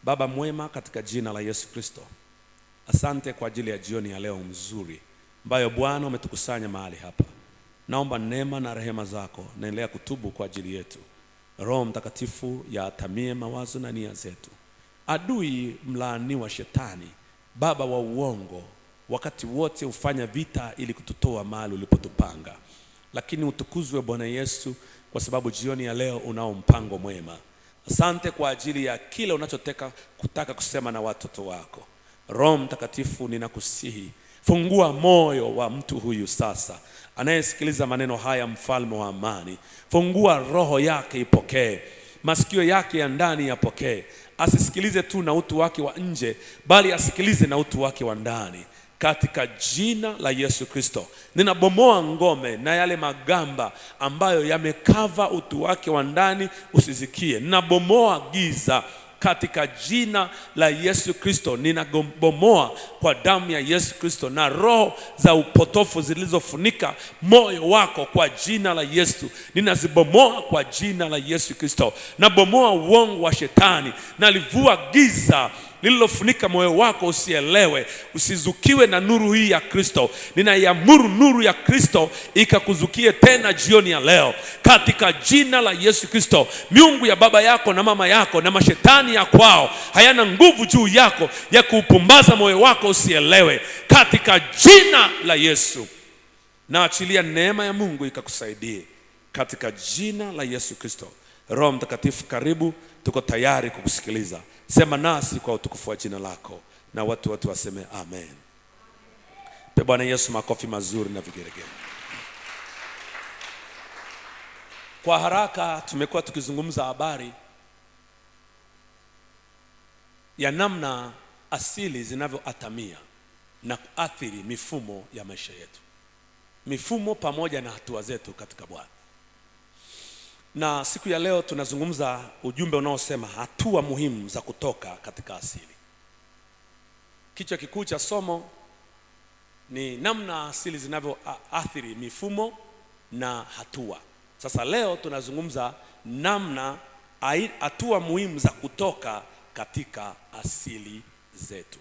Baba mwema, katika jina la Yesu Kristo, asante kwa ajili ya jioni ya leo mzuri ambayo Bwana umetukusanya mahali hapa. Naomba neema na rehema zako naendelea kutubu kwa ajili yetu. Roho Mtakatifu yatamie mawazo na nia zetu. Adui mlaaniwa Shetani, baba wa uongo, wakati wote hufanya vita ili kututoa mahali ulipotupanga. Lakini utukuzwe Bwana Yesu, kwa sababu jioni ya leo unao mpango mwema. Asante kwa ajili ya kile unachotaka kusema na watoto wako. Roho Mtakatifu, ninakusihi, fungua moyo wa mtu huyu sasa anayesikiliza maneno haya, mfalme wa amani. Fungua roho yake ipokee, masikio yake ya ndani yapokee. Asisikilize tu na utu wake wa nje, bali asikilize na utu wake wa ndani. Katika jina la Yesu Kristo, ninabomoa ngome na yale magamba ambayo yamekava utu wake wa ndani usisikie. Ninabomoa giza katika jina la Yesu Kristo. Ninabomoa kwa damu ya Yesu Kristo na roho za upotofu zilizofunika moyo wako kwa jina la Yesu. Ninazibomoa kwa jina la Yesu Kristo. Nabomoa uongo wa Shetani, nalivua giza lililofunika moyo wako usielewe, usizukiwe na nuru hii ya Kristo. Ninaiamuru nuru ya Kristo ikakuzukie tena jioni ya leo katika jina la Yesu Kristo. Miungu ya baba yako na mama yako na mashetani ya kwao hayana nguvu juu yako ya kuupumbaza moyo wako usielewe katika jina la Yesu. Na achilia neema ya Mungu ikakusaidie katika jina la Yesu Kristo. Roho Mtakatifu, karibu, tuko tayari kukusikiliza. Sema nasi kwa utukufu wa jina lako, na watu wote waseme amen. Pe Bwana Yesu makofi mazuri na vigeregere. Kwa haraka tumekuwa tukizungumza habari ya namna asili zinavyoatamia na kuathiri mifumo ya maisha yetu, mifumo pamoja na hatua zetu katika Bwana. Na siku ya leo tunazungumza ujumbe unaosema hatua muhimu za kutoka katika asili. Kichwa kikuu cha somo ni namna asili zinavyoathiri mifumo na hatua. Sasa leo tunazungumza namna hatua muhimu za kutoka katika asili zetu.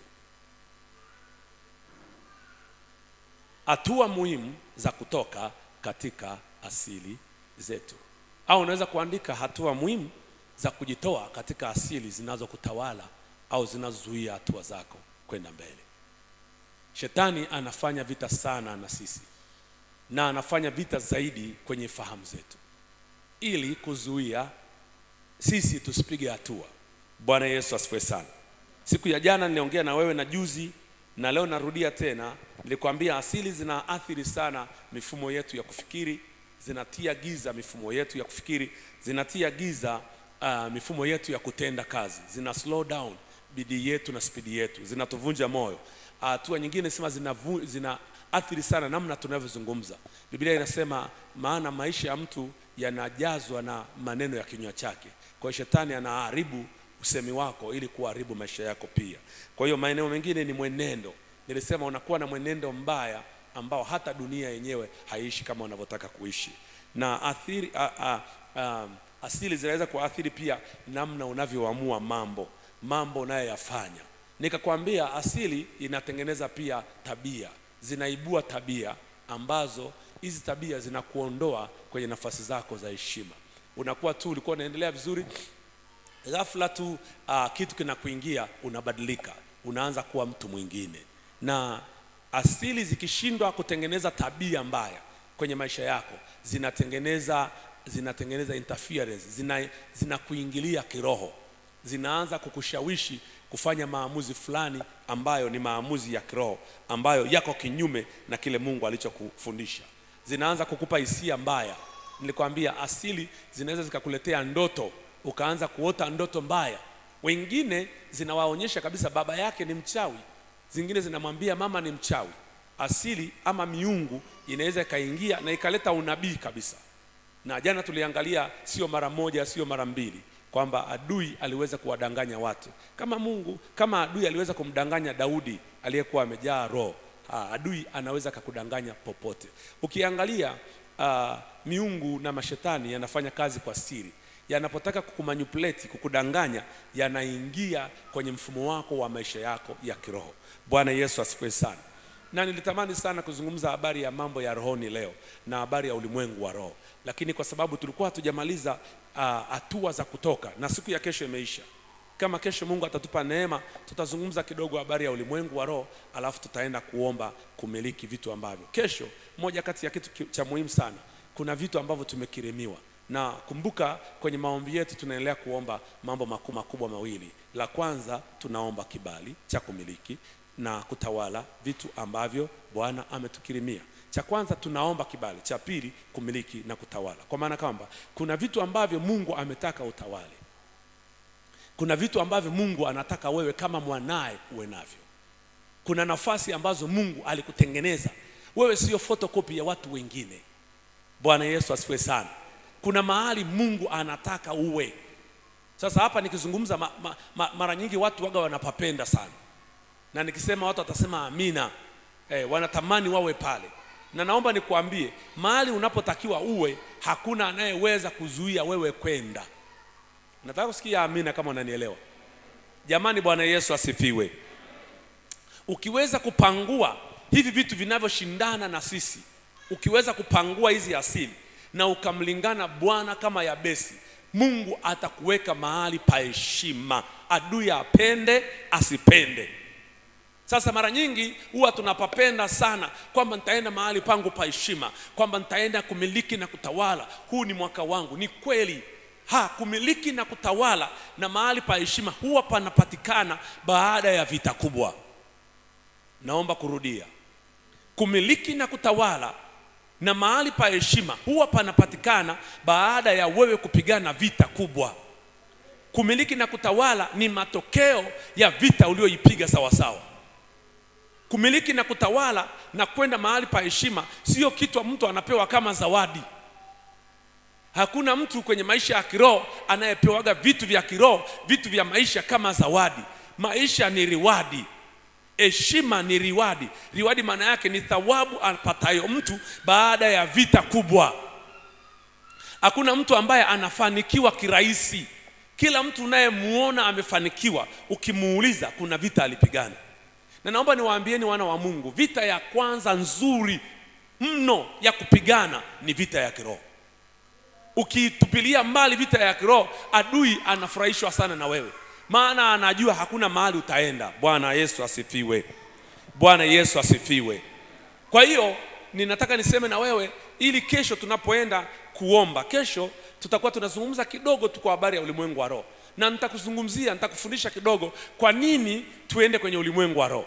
Hatua muhimu za kutoka katika asili zetu. Au unaweza kuandika hatua muhimu za kujitoa katika asili zinazokutawala au zinazozuia hatua zako kwenda mbele. Shetani anafanya vita sana na sisi, na anafanya vita zaidi kwenye fahamu zetu ili kuzuia sisi tusipige hatua. Bwana Yesu asifiwe sana. Siku ya jana niliongea na wewe na juzi, na leo narudia tena. Nilikwambia asili zinaathiri sana mifumo yetu ya kufikiri, zinatia giza mifumo yetu ya kufikiri, zinatia giza mifumo yetu ya kutenda kazi, zina slow down bidii yetu na spidi yetu, zinatuvunja moyo. Hatua nyingine sema zinaathiri sana namna tunavyozungumza. Biblia inasema maana maisha ya mtu yanajazwa na maneno ya kinywa chake. Kwa hiyo shetani anaharibu usemi wako ili kuharibu maisha yako pia. Kwa hiyo maeneo mengine ni mwenendo. Nilisema unakuwa na mwenendo mbaya ambao hata dunia yenyewe haiishi kama unavyotaka kuishi. Na asili zinaweza kuathiri pia namna unavyoamua mambo unayoyafanya. Nikakwambia asili inatengeneza pia tabia, zinaibua tabia ambazo hizi tabia zinakuondoa kwenye nafasi zako za heshima. Unakuwa tu ulikuwa unaendelea vizuri, ghafla tu kitu kinakuingia, unabadilika, unaanza kuwa mtu mwingine. Na asili zikishindwa kutengeneza tabia mbaya kwenye maisha yako, zinatengeneza interference, zinakuingilia kiroho, zinaanza kukushawishi kufanya maamuzi fulani ambayo ni maamuzi ya kiroho, ambayo yako kinyume na kile Mungu alichokufundisha. Zinaanza kukupa hisia mbaya. Nilikwambia asili zinaweza zikakuletea ndoto, ukaanza kuota ndoto mbaya. Wengine zinawaonyesha kabisa baba yake ni mchawi, zingine zinamwambia mama ni mchawi. Asili ama miungu inaweza ikaingia na ikaleta unabii kabisa. Na jana tuliangalia sio mara moja, sio mara mbili, kwamba adui aliweza kuwadanganya watu. Kama adui aliweza kumdanganya Daudi aliyekuwa amejaa roho, adui anaweza kukudanganya popote. Ukiangalia miungu na mashetani yanafanya kazi kwa siri. yanapotaka kukumanipulate, kukudanganya, yanaingia kwenye mfumo wako wa maisha yako ya kiroho. Bwana Yesu asifiwe sana. Na nilitamani sana kuzungumza habari ya mambo ya rohoni leo na habari ya ulimwengu wa roho, lakini kwa sababu tulikuwa hatujamaliza hatua za kutoka na siku ya kesho imeisha. Kama kesho Mungu atatupa neema, tutazungumza kidogo habari ya ulimwengu wa roho, alafu tutaenda kuomba kumiliki vitu ambavyo kesho. Moja kati ya kitu cha muhimu sana, kuna vitu ambavyo tumekirimiwa, na kumbuka kwenye maombi yetu tunaendelea kuomba mambo makubwa mawili. La kwanza, tunaomba kibali cha kumiliki na kutawala vitu ambavyo Bwana ametukirimia. Cha kwanza tunaomba kibali, cha pili kumiliki na kutawala. Kwa maana kwamba kuna vitu ambavyo Mungu ametaka utawale. Kuna vitu ambavyo Mungu anataka wewe kama mwanae uwe navyo. Kuna nafasi ambazo Mungu alikutengeneza. Wewe sio photocopy ya watu wengine. Bwana Yesu asifiwe sana. Kuna mahali Mungu anataka uwe. Sasa hapa nikizungumza mara nyingi watu waga wanapapenda sana. Na nikisema watu watasema amina. Wanatamani wawe pale. Na naomba nikuambie, mahali unapotakiwa uwe, hakuna anayeweza kuzuia wewe kwenda. Nataka kusikia amina kama unanielewa. Jamani, Bwana Yesu asifiwe. Ukiweza kupangua hivi vitu vinavyoshindana na sisi, ukiweza kupangua hizi asili na ukamlingana Bwana kama Yabesi, Mungu atakuweka mahali pa heshima, adui apende asipende. Sasa mara nyingi huwa tunapapenda sana kwamba nitaenda mahali pangu pa heshima, kwamba nitaenda kumiliki na kutawala, huu ni mwaka wangu. Ni kweli, kumiliki na kutawala na mahali pa heshima huwa panapatikana baada ya vita kubwa. Naomba kurudia. Kumiliki na kutawala na mahali pa heshima huwa panapatikana baada ya wewe kupigana vita kubwa. Kumiliki na kutawala ni matokeo ya vita ulioipiga sawa sawa. Kumiliki na kutawala na kwenda mahali pa heshima sio kitu mtu anapewa kama zawadi. Hakuna mtu kwenye maisha ya kiroho anayepewaga vitu vya kiroho, vitu vya maisha kama zawadi. Maisha ni riwadi. Heshima ni riwadi. Riwadi maana yake ni thawabu apatayo mtu baada ya vita kubwa. Hakuna mtu ambaye anafanikiwa kirahisi. Kila mtu unayemuona amefanikiwa, ukimuuliza kuna vita alipigana. Na naomba niwaambieni wana wa Mungu, vita ya kwanza nzuri mno ya kupigana ni vita ya kiroho. Ukitupilia mbali vita ya kiroho, adui anafurahishwa sana na wewe, maana anajua hakuna mahali utaenda. Bwana Yesu asifiwe. Bwana Yesu asifiwe. Kwa hiyo ninataka niseme na wewe, ili kesho tunapoenda kuomba, kesho tutakuwa tunazungumza kidogo tu kwa habari ya ulimwengu wa roho, na nitakufundisha kidogo kwa nini tuende kwenye ulimwengu wa roho.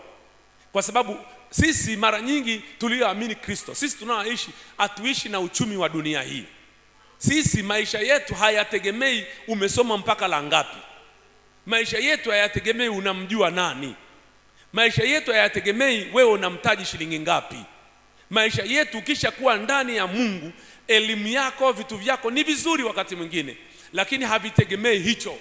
Kwa sababu sisi mara nyingi tulioamini Kristo, sisi tunaoishi, hatuishi na uchumi wa dunia hii. Sisi maisha yetu hayategemei umesoma mpaka la ngapi. Maisha yetu hayategemei unamjua nani. Maisha yetu hayategemei wewe unamtaji shilingi ngapi. Maisha yetu ukisha kuwa ndani ya Mungu, elimu yako, vitu vyako ni vizuri wakati mwingine, lakini havitegemei hicho.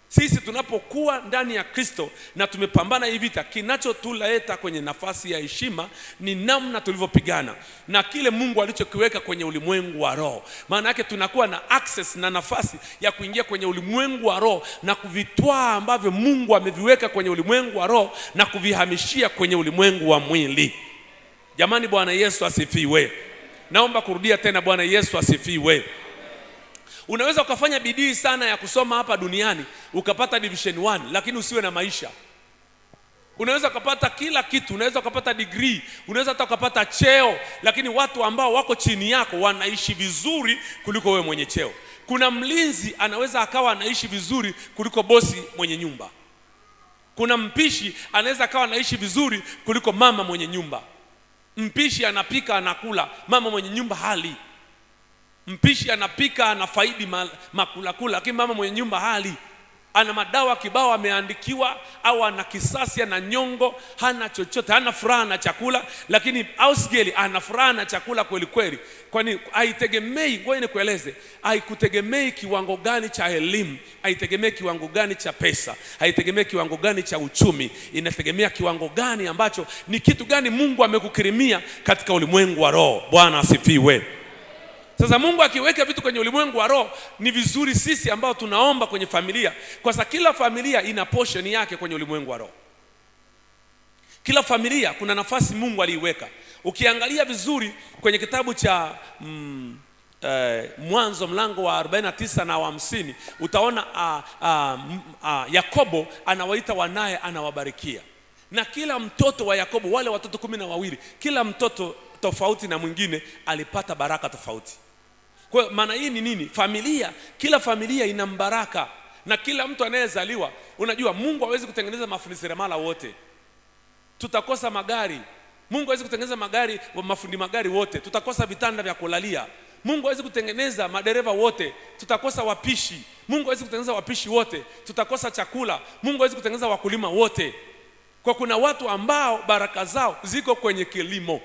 Sisi tunapokuwa ndani ya Kristo na tumepambana hivi vita, kinachotuleta kwenye nafasi ya heshima ni namna tulivyopigana na kile Mungu alichokiweka kwenye ulimwengu wa roho. Maana yake tunakuwa na access na nafasi ya kuingia kwenye ulimwengu wa roho na kuvitwaa ambavyo Mungu ameviweka kwenye ulimwengu wa roho na kuvihamishia kwenye ulimwengu wa mwili. Jamani, Bwana Yesu asifiwe. Naomba kurudia tena, Bwana Yesu asifiwe. Unaweza ukafanya bidii sana ya kusoma hapa duniani ukapata division 1 lakini usiwe na maisha. Unaweza ukapata kila kitu, unaweza ukapata degree, unaweza hata ukapata cheo, lakini watu ambao wako chini yako wanaishi vizuri kuliko wewe mwenye cheo. Kuna mlinzi anaweza akawa anaishi vizuri kuliko bosi mwenye nyumba. Kuna mpishi anaweza akawa anaishi vizuri kuliko mama mwenye nyumba. Mpishi anapika anakula, mama mwenye nyumba hali. Mpishi anapika anafaidi makula, lakini mama mwenye nyumba hali. Ana madawa kibao ameandikiwa, au ana kisasi, ana nyongo, hana chochote, hana furaha na chakula, lakini housegirl ana furaha na chakula kweli kweli. Kwani haitegemei, ngoja nikueleze, haikutegemei kiwango gani cha elimu, haitegemei kiwango gani cha pesa, haitegemei kiwango gani cha uchumi, inategemea kiwango gani ambacho, ni kitu gani Mungu amekukirimia katika ulimwengu wa roho. Bwana asifiwe. Sasa Mungu akiweka vitu kwenye ulimwengu wa roho, ni vizuri sisi ambao tunaomba kwenye familia, kwa sababu kila familia ina portion yake kwenye ulimwengu wa roho. Kila familia kuna nafasi Mungu aliiweka. Ukiangalia vizuri kwenye kitabu cha Mwanzo mlango wa 49 na wa 50, utaona Yakobo anawaita wanaye, anawabarikia. Na kila mtoto wa Yakobo, wale watoto 12, kila mtoto tofauti na mwingine alipata baraka tofauti. Kwa maana hii ni nini? Familia, kila familia ina mbaraka, na kila mtu anayezaliwa, unajua Mungu hawezi kutengeneza mafundi seremala wote. Tutakosa magari. Mungu hawezi kutengeneza magari, mafundi magari wote. Tutakosa vitanda vya kulalia. Mungu hawezi kutengeneza madereva wote. Tutakosa wapishi. Mungu hawezi kutengeneza wapishi wote. Tutakosa chakula. Mungu hawezi kutengeneza wakulima wote. Kwa kuna watu ambao baraka zao ziko kwenye kilimo.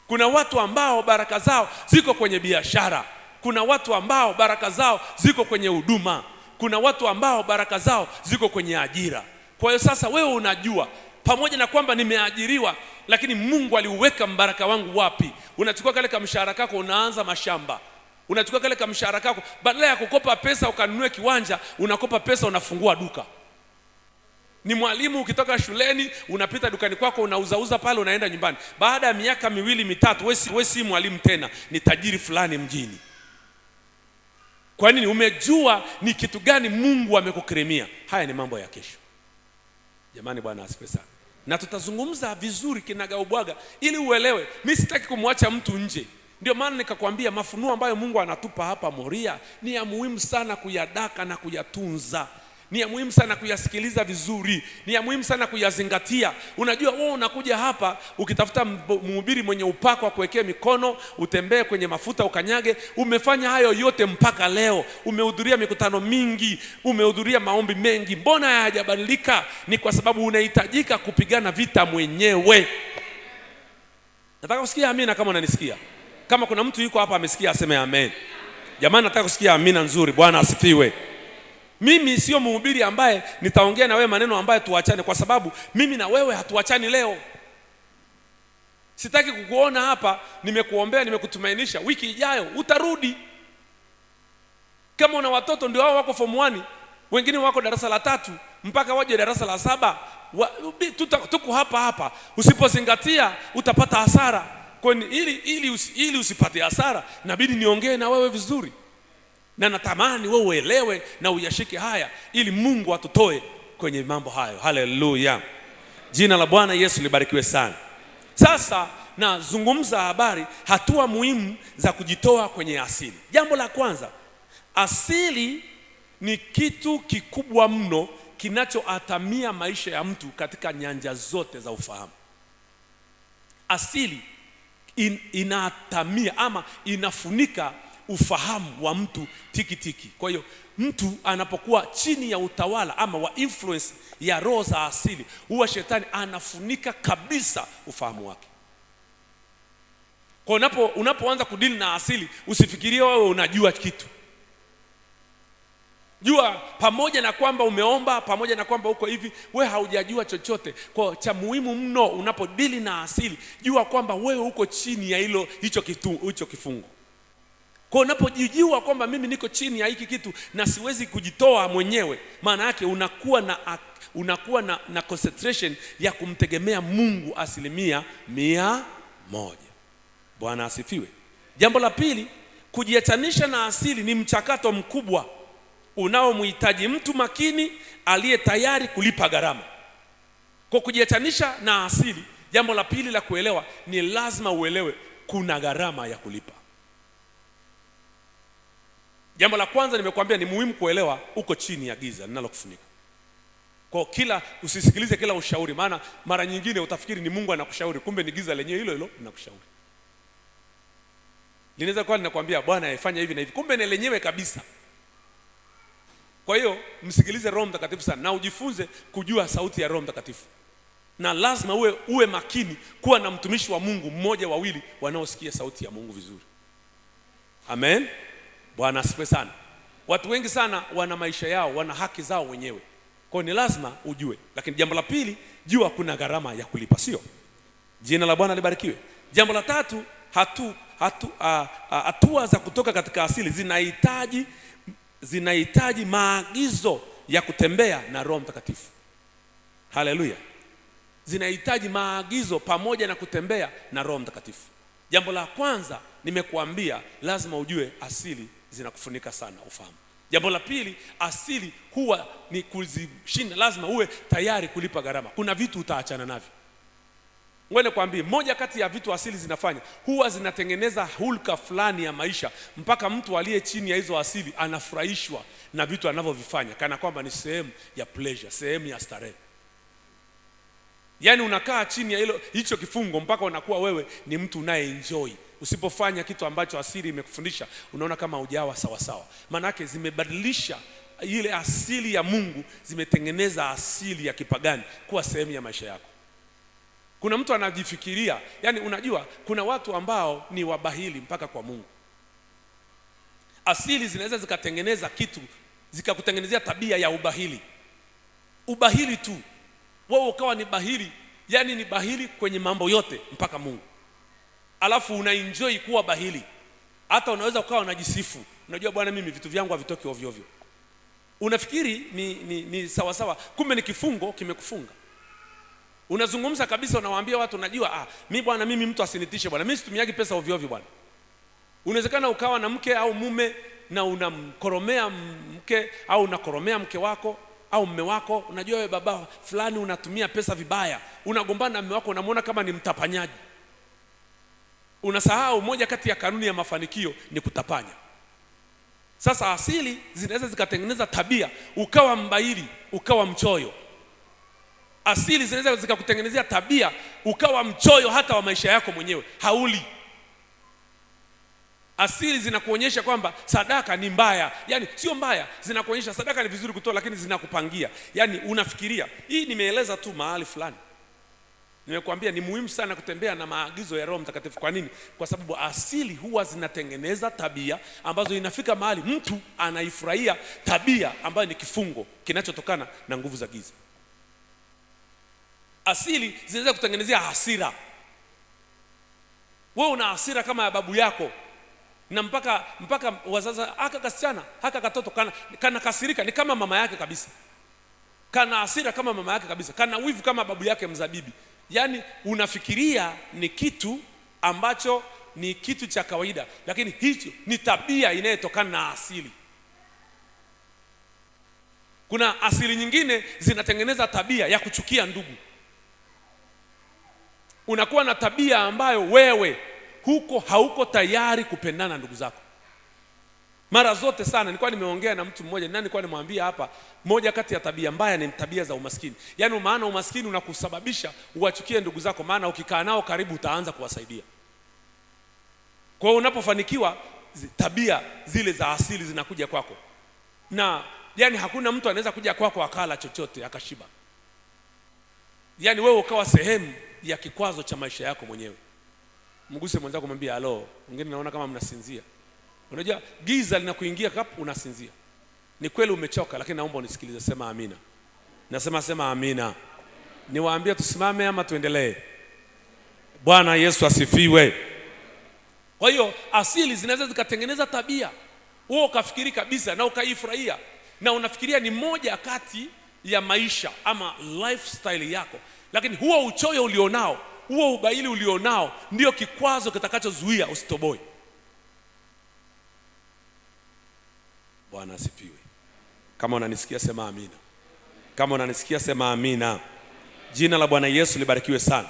Kuna watu ambao baraka zao ziko kwenye biashara. Kuna watu ambao baraka zao ziko kwenye huduma. Kuna watu ambao baraka zao ziko kwenye ajira. Kwa hiyo sasa wewe unajua, pamoja na kwamba nimeajiriwa, lakini Mungu aliuweka mbaraka wangu wapi? Unachukua kale kamshahara kako unaanza mashamba. Unachukua kale kamshahara kako, badala ya kukopa pesa ukanunue kiwanja, unakopa pesa unafungua duka. Ni mwalimu, ukitoka shuleni unapita dukani kwako unauzauza pale, unaenda nyumbani. Baada ya miaka 2 mitatu, wewe si mwalimu tena, ni tajiri fulani mjini. Kwa nini? Umejua ni kitu gani Mungu amekukirimia. Haya ni mambo ya kesho. Jamani, Bwana asifiwe sana. Na tutazungumza vizuri kinagaubwaga ili uelewe. Mimi sitaki kumwacha mtu nje. Ndio maana nikakwambia mafunuo ambayo Mungu anatupa hapa Moria ni ya muhimu sana kuyadaka na kuyatunza. Ni ya muhimu sana kuyasikiliza vizuri. Ni ya muhimu sana kuyazingatia. Unajua wewe unakuja hapa ukitafuta mhubiri mwenye upako wa kuwekea mikono, utembee kwenye mafuta ukanyage. Umefanya hayo yote mpaka leo. Umehudhuria mikutano mingi, umehudhuria maombi mengi. Mbona hayajabadilika? Ni kwa sababu unahitajika kupigana vita mwenyewe. Nataka kusikia amina kama unanisikia. Kama kuna mtu yuko hapa amesikia aseme amen. Jamani, nataka kusikia amina nzuri. Bwana asifiwe. Mimi sio mhubiri ambaye nitaongea na wewe maneno ambaye tuachane, kwa sababu mimi na wewe hatuachani leo. Sitaki kukuona hapa nimekuombea, nimekutumainisha, wiki ijayo utarudi. Kama una watoto ndio hao wako form 1, wengine wako darasa la 3 mpaka waje darasa la 7, tuko hapa. Usipozingatia utapata hasara. Kwa ili usipate hasara, inabidi niongee na wewe vizuri. Na natamani wewe uelewe na uyashike haya ili Mungu atutoe kwenye mambo hayo. Haleluya. Jina la Bwana Yesu libarikiwe sana. Sasa nazungumza habari hatua muhimu za kujitoa kwenye asili. Jambo la kwanza, asili ni kitu kikubwa mno kinachoatamia maisha ya mtu katika nyanja zote za ufahamu. Asili inatamia ama inafunika ufahamu wa mtu tiki. Kwa hiyo mtu anapokuwa chini ya utawala ama wa influence ya roho za asili, huwa shetani anafunika kabisa ufahamu wake. Kwa unapoanza kudili na asili, usifikirie wewe unajua kitu. Jua pamoja na kwamba umeomba, pamoja na kwamba uko hivi, wewe haujajua chochote. Kwa cha muhimu mno unapodili na asili, jua kwamba wewe uko chini ya hicho kifungo. Kwa unapojijua kwamba mimi niko chini ya hiki kitu na siwezi kujitoa mwenyewe, maana yake unakuwa na concentration ya kumtegemea Mungu 100%. Bwana asifiwe. Jambo la pili, kujiachanisha na asili ni mchakato mkubwa unaomhitaji mtu makini aliye tayari kulipa gharama. Kwa kujiachanisha na asili, jambo la pili la kuelewa ni lazima uelewe kuna gharama ya kulipa. Jambo la kwanza nimekuambia ni muhimu kuelewa uko chini ya giza linalokufunika. Kwa usisikilize kila ushauri, maana mara nyingine utafikiri ni Mungu anakushauri, kumbe ni giza lenyewe hilo linakushauri. Linaweza kuwa linakwambia Bwana afanye hivi na hivi, kumbe ni lenyewe kabisa. Kwa hiyo msikilize Roho Mtakatifu sana na ujifunze kujua sauti ya Roho Mtakatifu. Na lazima uwe makini kuwa na mtumishi wa Mungu mmoja wawili wanaosikia sauti ya Mungu vizuri. Amen. Bwana asifiwe sana. Watu wengi sana wana maisha yao, wana haki zao wenyewe. Kwa ni lazima ujue. Lakini jambo la pili, jua kuna gharama ya kulipa, sio? Jina la Bwana libarikiwe. Jambo la tatu, hatua za kutoka katika asili zinahitaji maagizo ya kutembea na Roho Mtakatifu. Haleluya. Zinahitaji maagizo pamoja na kutembea na Roho Mtakatifu. Jambo la kwanza nimekuambia, lazima ujue asili zinakufunika sana, ufahamu. Jambo la pili, asili huwa ni kuzishinda, lazima uwe tayari kulipa gharama. Kuna vitu utaachana navyo. Ngoja nikwambie, moja kati ya vitu asili zinafanya, huwa zinatengeneza hulka fulani ya maisha mpaka mtu aliye chini ya hizo asili anafurahishwa na vitu anavyovifanya kana kwamba ni sehemu ya pleasure, sehemu ya starehe. Yaani unakaa chini ya hicho kifungo mpaka unakuwa wewe ni mtu unaye enjoy. Usipofanya kitu ambacho asili imekufundisha, unaona kama hujawa sawa sawa. Maana yake zimebadilisha ile asili ya Mungu, zimetengeneza asili ya kipagani kuwa sehemu ya maisha yako. Kuna mtu anajifikiria, yani unajua kuna watu ambao ni wabahili mpaka kwa Mungu. Asili zinaweza zikatengeneza kitu, zikakutengenezea tabia ya ubahili. Ubahili tu. Wewe ukawa ni bahili, yani ni bahili kwenye mambo yote mpaka Mungu. Alafu unaenjoy kuwa bahili. Hata unaweza ukawa unajisifu. Unajua bwana, mimi vitu vyangu havitoki ovyo ovyo. Unafikiri ni sawa sawa, kumbe ni kifungo kimekufunga. Unazungumza kabisa, unawaambia watu, unajua mimi mtu asinitishe bwana, mimi situmiagi pesa ovyo ovyo bwana. Unawezekana ukawa na mke au mume na unamkoromea mke au unakoromea mke wako au mume wako, unajua wewe baba fulani unatumia pesa vibaya. Unagombana na mume wako, unamuona kama ni mtapanyaji. Unasahau moja kati ya kanuni ya mafanikio ni kutapanya. Sasa asili zinaweza zikatengeneza tabia, ukawa mbaili, ukawa mchoyo. Asili zinaweza zikakutengenezea tabia, ukawa mchoyo hata wa maisha yako mwenyewe, hauli. Asili zinakuonyesha kwamba sadaka ni mbaya. Yani sio mbaya, zinakuonyesha sadaka ni vizuri kutoa, lakini zinakupangia. Yani unafikiria, hii nimeeleza tu mahali fulani. Nimekuambia ni muhimu sana kutembea na maagizo ya Roho Mtakatifu. Kwa nini? Kwa sababu asili huwa zinatengeneza tabia ambazo inafika mahali mtu anaifurahia tabia ambayo ni kifungo kinachotokana na nguvu za giza. Asili zinaweza kutengenezea hasira. Wewe una hasira kama ya babu yako, na mpaka wazazi, haka kasichana, haka katoto kana kasirika ni kama mama yake kabisa. Kana hasira kama mama yake kabisa, kana wivu kama babu yake mzabibi. Yaani unafikiria ni kitu ambacho ni kitu cha kawaida, lakini hicho ni tabia inayotokana na asili. Kuna asili nyingine zinatengeneza tabia ya kuchukia ndugu. Unakuwa na tabia ambayo wewe hauko tayari kupendana ndugu zako. Mara zote sana nilikuwa nimeongea na mtu mmoja, nilikuwa nimwambia hapa, moja kati ya tabia mbaya ni tabia za umaskini. Yaani maana umaskini unakusababisha uwachukie ndugu zako, maana ukikaa nao karibu utaanza kuwasaidia. Kwa hiyo unapofanikiwa, tabia zile za asili zinakuja kwako. Na yani hakuna mtu anaweza kuja kwako akala chochote akashiba. Yaani wewe ukawa sehemu ya kikwazo cha maisha yako mwenyewe. Mguse mwenzako, mwambie halo, wengine naona kama mnasinzia. Unajua giza linakuingia kapu unasinzia. Ni kweli umechoka, lakini naomba unisikilize, sema amina. Sema amina. Niwaambie tusimame ama tuendelee? Bwana Yesu asifiwe. Kwa hiyo asili zinaweza zikatengeneza tabia, wewe ukafikiri kabisa na ukaifurahia, na unafikiria ni moja kati ya maisha ama lifestyle yako, lakini huo uchoyo ulionao, huo ubaili ulionao ndio kikwazo kitakachozuia usitoboe. Bwana asifiwe. Kama unanisikia sema amina. Kama unanisikia sema amina. Jina la Bwana Yesu libarikiwe sana.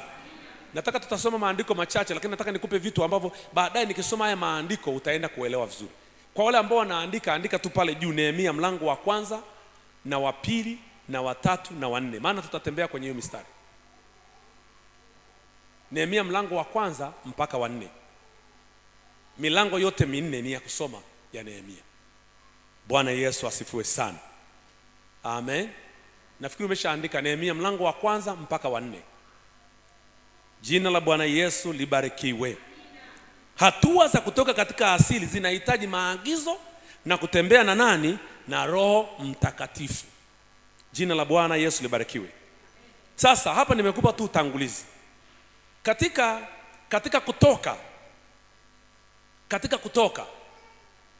Nataka tutasoma maandiko machache, lakini nataka nikupe vitu ambavyo baadaye nikisoma haya maandiko utaenda kuelewa vizuri. Kwa wale ambao wanaandika, andika tu pale juu Nehemia mlango wa 1 na wa 2 na wa 3 na wa 4, maana tutatembea kwenye hiyo mistari. Nehemia mlango wa 1 mpaka wa 4. Milango yote minne ni ya kusoma ya Nehemia. Bwana Yesu asifiwe sana. Amen. Nafikiri umeshaandika Nehemia mlango wa 1 mpaka wa 4. Jina la Bwana Yesu libarikiwe. Hatua za kutoka katika asili zinahitaji maagizo na kutembea na nani? Na Roho Mtakatifu. Jina la Bwana Yesu libarikiwe. Sasa hapa nimekupa tu utangulizi. Katika kutoka Katika Kutoka,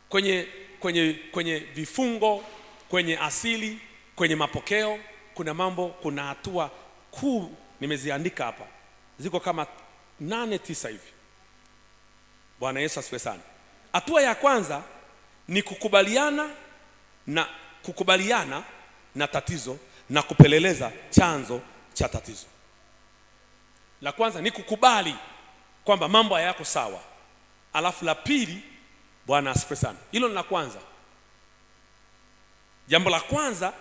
kwenye vifungo, kwenye asili, kwenye mapokeo, kuna hatua kuu nimeziandika hapa. Ziko kama 8-9 hivi. Bwana Yesu asifiwe sana. Hatua ya kwanza ni kukubaliana na tatizo na kupeleleza chanzo cha tatizo. La kwanza ni kukubali kwamba mambo hayako sawa. Alafu la pili, Bwana asifiwe sana. Hilo ni la kwanza. Jambo la kwanza,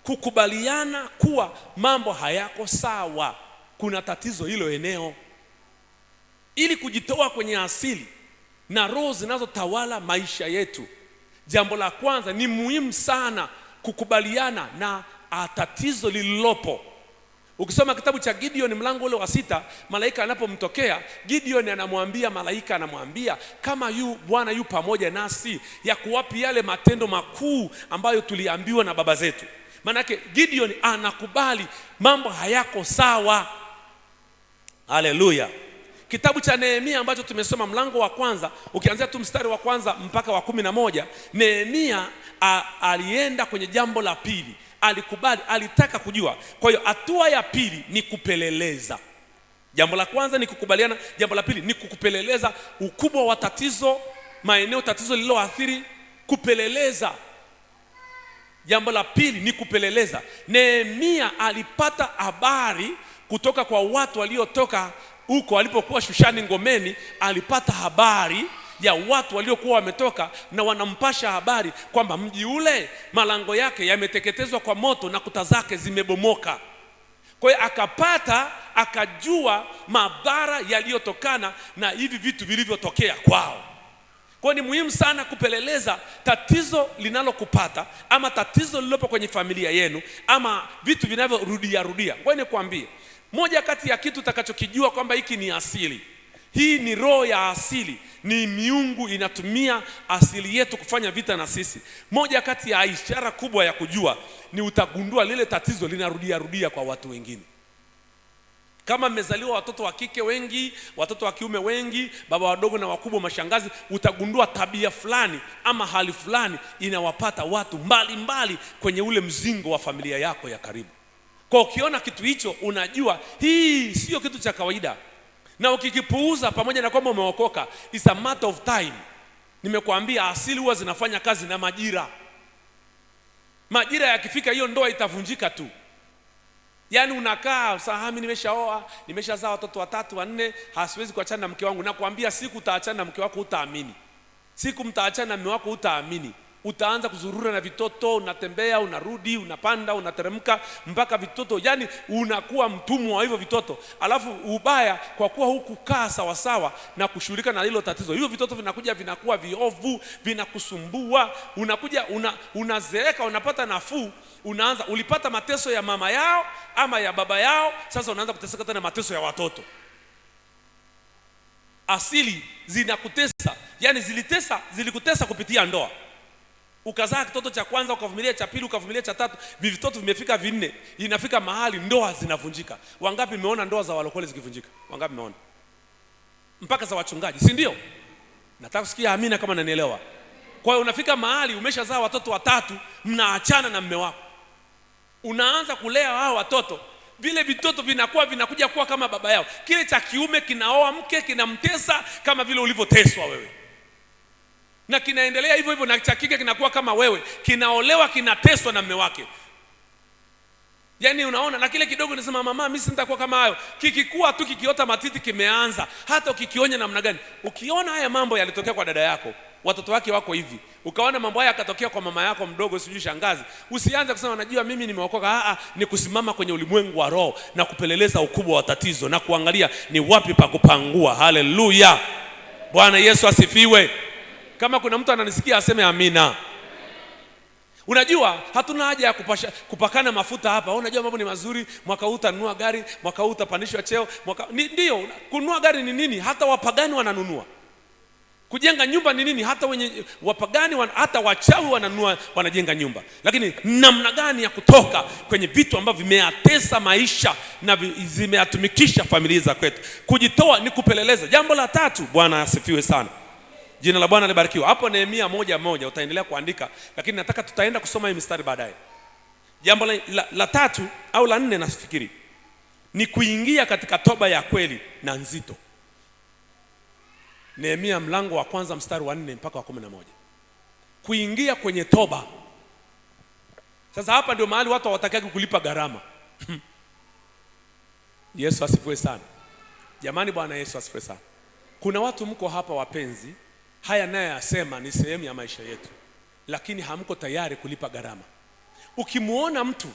kukubaliana kuwa mambo hayako sawa, kuna tatizo hilo eneo. Ili kujitoa kwenye asili na roho zinazotawala maisha yetu, jambo la kwanza ni muhimu sana kukubaliana na tatizo lililopo. Ukisoma kitabu cha Gideon mlango ule wa 6, malaika anapomtokea Gideon anamwambia kama Bwana yu pamoja nasi, ya kuwapi yale matendo makuu ambayo tuliambiwa na baba zetu. Manake Gideon anakubali mambo hayako sawa. Haleluya. Kitabu cha Nehemia ambacho tumesoma mlango wa kwanza, ukianzia tu mstari wa kwanza mpaka wa 11, Nehemia alienda kwenye jambo la pili. Alikubali, alitaka kujua. Kwa hiyo hatua ya pili ni kupeleleza. Jambo la kwanza ni kukubaliana, jambo la pili ni kupeleleza ukubwa wa tatizo, maeneo tatizo lililoathiri, kupeleleza. Jambo la pili ni kupeleleza. Nehemia alipata habari kutoka kwa watu waliotoka huko alipokuwa Shushani ngomeni. Alipata habari ya watu waliokuwa wametoka na wanampasha habari kwamba mji ule malango yake yameteketezwa kwa moto na kuta zake zimebomoka. Kwa hiyo akajua madhara yaliyotokana na hivi vitu vilivyotokea kwao. Kwa hiyo ni muhimu sana kupeleleza tatizo linalokupata, ama tatizo lililopo kwenye familia yenu, ama vitu vinavyorudia. Kwa hiyo nikwambie, moja kati ya kitu utakachokijua kwamba hiki ni asili, hii ni roho ya asili, ni miungu inatumia asili yetu kufanya vita na sisi. Moja kati ya ishara kubwa ya kujua ni utagundua lile tatizo linarudia kwa watu wengine. Kama mmezaliwa watoto wa kike wengi, watoto wa kiume wengi, baba wadogo na wakubwa, mashangazi, utagundua tabia fulani ama hali fulani inawapata watu mbali kwenye ule mzingo wa familia yako ya karibu. Kwa ukiona kitu hicho, unajua hii sio kitu cha kawaida. Na ukikipuuza, pamoja na kwamba umeokoka, it's a matter of time. Nimekuambia asili huwa zinafanya kazi na majira. Majira yakifika, hiyo ndoa itavunjika tu. Yaani unakaa mimi nimeshaoa, nimeshazaa watoto 3 4, hasiwezi kuachana na mke wangu. Nakwambia siku utaachana na mke wako utaamini. Siku mtaachana na mume wako utaamini. Utaanza kuzurura na vitoto, unatembea, unarudi, unapanda, unateremka mpaka vitoto, yani unakuwa mtumwa wa hivyo vitoto. Alafu ubaya, kwa kuwa hukukaa sawa na kushughulika na hilo tatizo, hivyo vitoto vinakuja vinakuwa viovu, vinakusumbua, unakuja unazeeka, unapata nafuu, ulipata mateso ya mama yao ama ya baba yao, sasa unaanza kuteseka tena mateso ya watoto. Asili zinakutesa, yani zilikutesa kupitia ndoa. Ukazaa kitoto cha kwanza, ukavumilia cha pili, ukavumilia cha tatu, vitoto vimefika 4, inafika mahali ndoa zinavunjika. Wangapi mmeona ndoa za walokole zikivunjika? Wangapi mmeona? Mpaka za wachungaji, si ndio? Nataka kusikia amina kama unanielewa. Kwa hiyo unafika mahali umeshazaa watoto 3, mnaachana na mume wako. Unaanza kulea hao watoto, vile vitoto vinakuja kuwa kama baba yao. Kile cha kiume kinaoa mke, kinamtesa kama vile ulivyoteswa wewe. Na kinaendelea hivyo na cha kike kinakuwa kama wewe, kinaolewa, kinateswa na mume wake. Yaani unaona, na kile kidogo unasema mama mimi sitakuwa kama hayo. Kikikua tu, kikiota matiti kimeanza, hata ukikionya namna gani. Ukiona haya mambo yalitokea kwa dada yako, watoto wake wako hivi, ukaona mambo haya yakatokea kwa mama yako mdogo, sijui shangazi, usianze kusema najua mimi nimeokoka. Ni kusimama kwenye ulimwengu wa roho na kupeleleza ukubwa wa tatizo na kuangalia ni wapi pa kupangua. Haleluya. Bwana Yesu asifiwe. Kama kuna mtu ananisikia aseme amina. Unajua hatuna haja ya kupakana mafuta hapa. Unajua mambo ni mazuri, mwaka huu utanunua gari, mwaka huu utapandishwa cheo, ndio. Kununua gari ni nini? Hata wapagani wananunua. Kujenga nyumba ni nini? Hata wenye wapagani hata wachawi wananunua, wanajenga nyumba. Lakini namna gani ya kutoka kwenye vitu ambavyo vimeatesa maisha na zimeatumikisha familia za kwetu? Kujitoa ni kupeleleza. Jambo la tatu, Bwana asifiwe sana. Jina la Bwana libarikiwe. Hapo Nehemia 1:1 utaendelea kuandika, lakini nataka tutaenda kusoma hii mistari baadaye. Jambo la tatu au la nne nafikiri ni kuingia katika toba ya kweli na nzito. Nehemia mlango wa kwanza mstari wa 4 mpaka wa 11. Kuingia kwenye toba. Sasa hapa ndio mahali watu hawataki kulipa gharama. Yesu asifiwe sana. Jamani, Bwana Yesu asifiwe sana. Kuna watu mko hapa wapenzi, haya naye asema ni sehemu ya maisha yetu, lakini hamko tayari kulipa gharama. Ukimuona mtu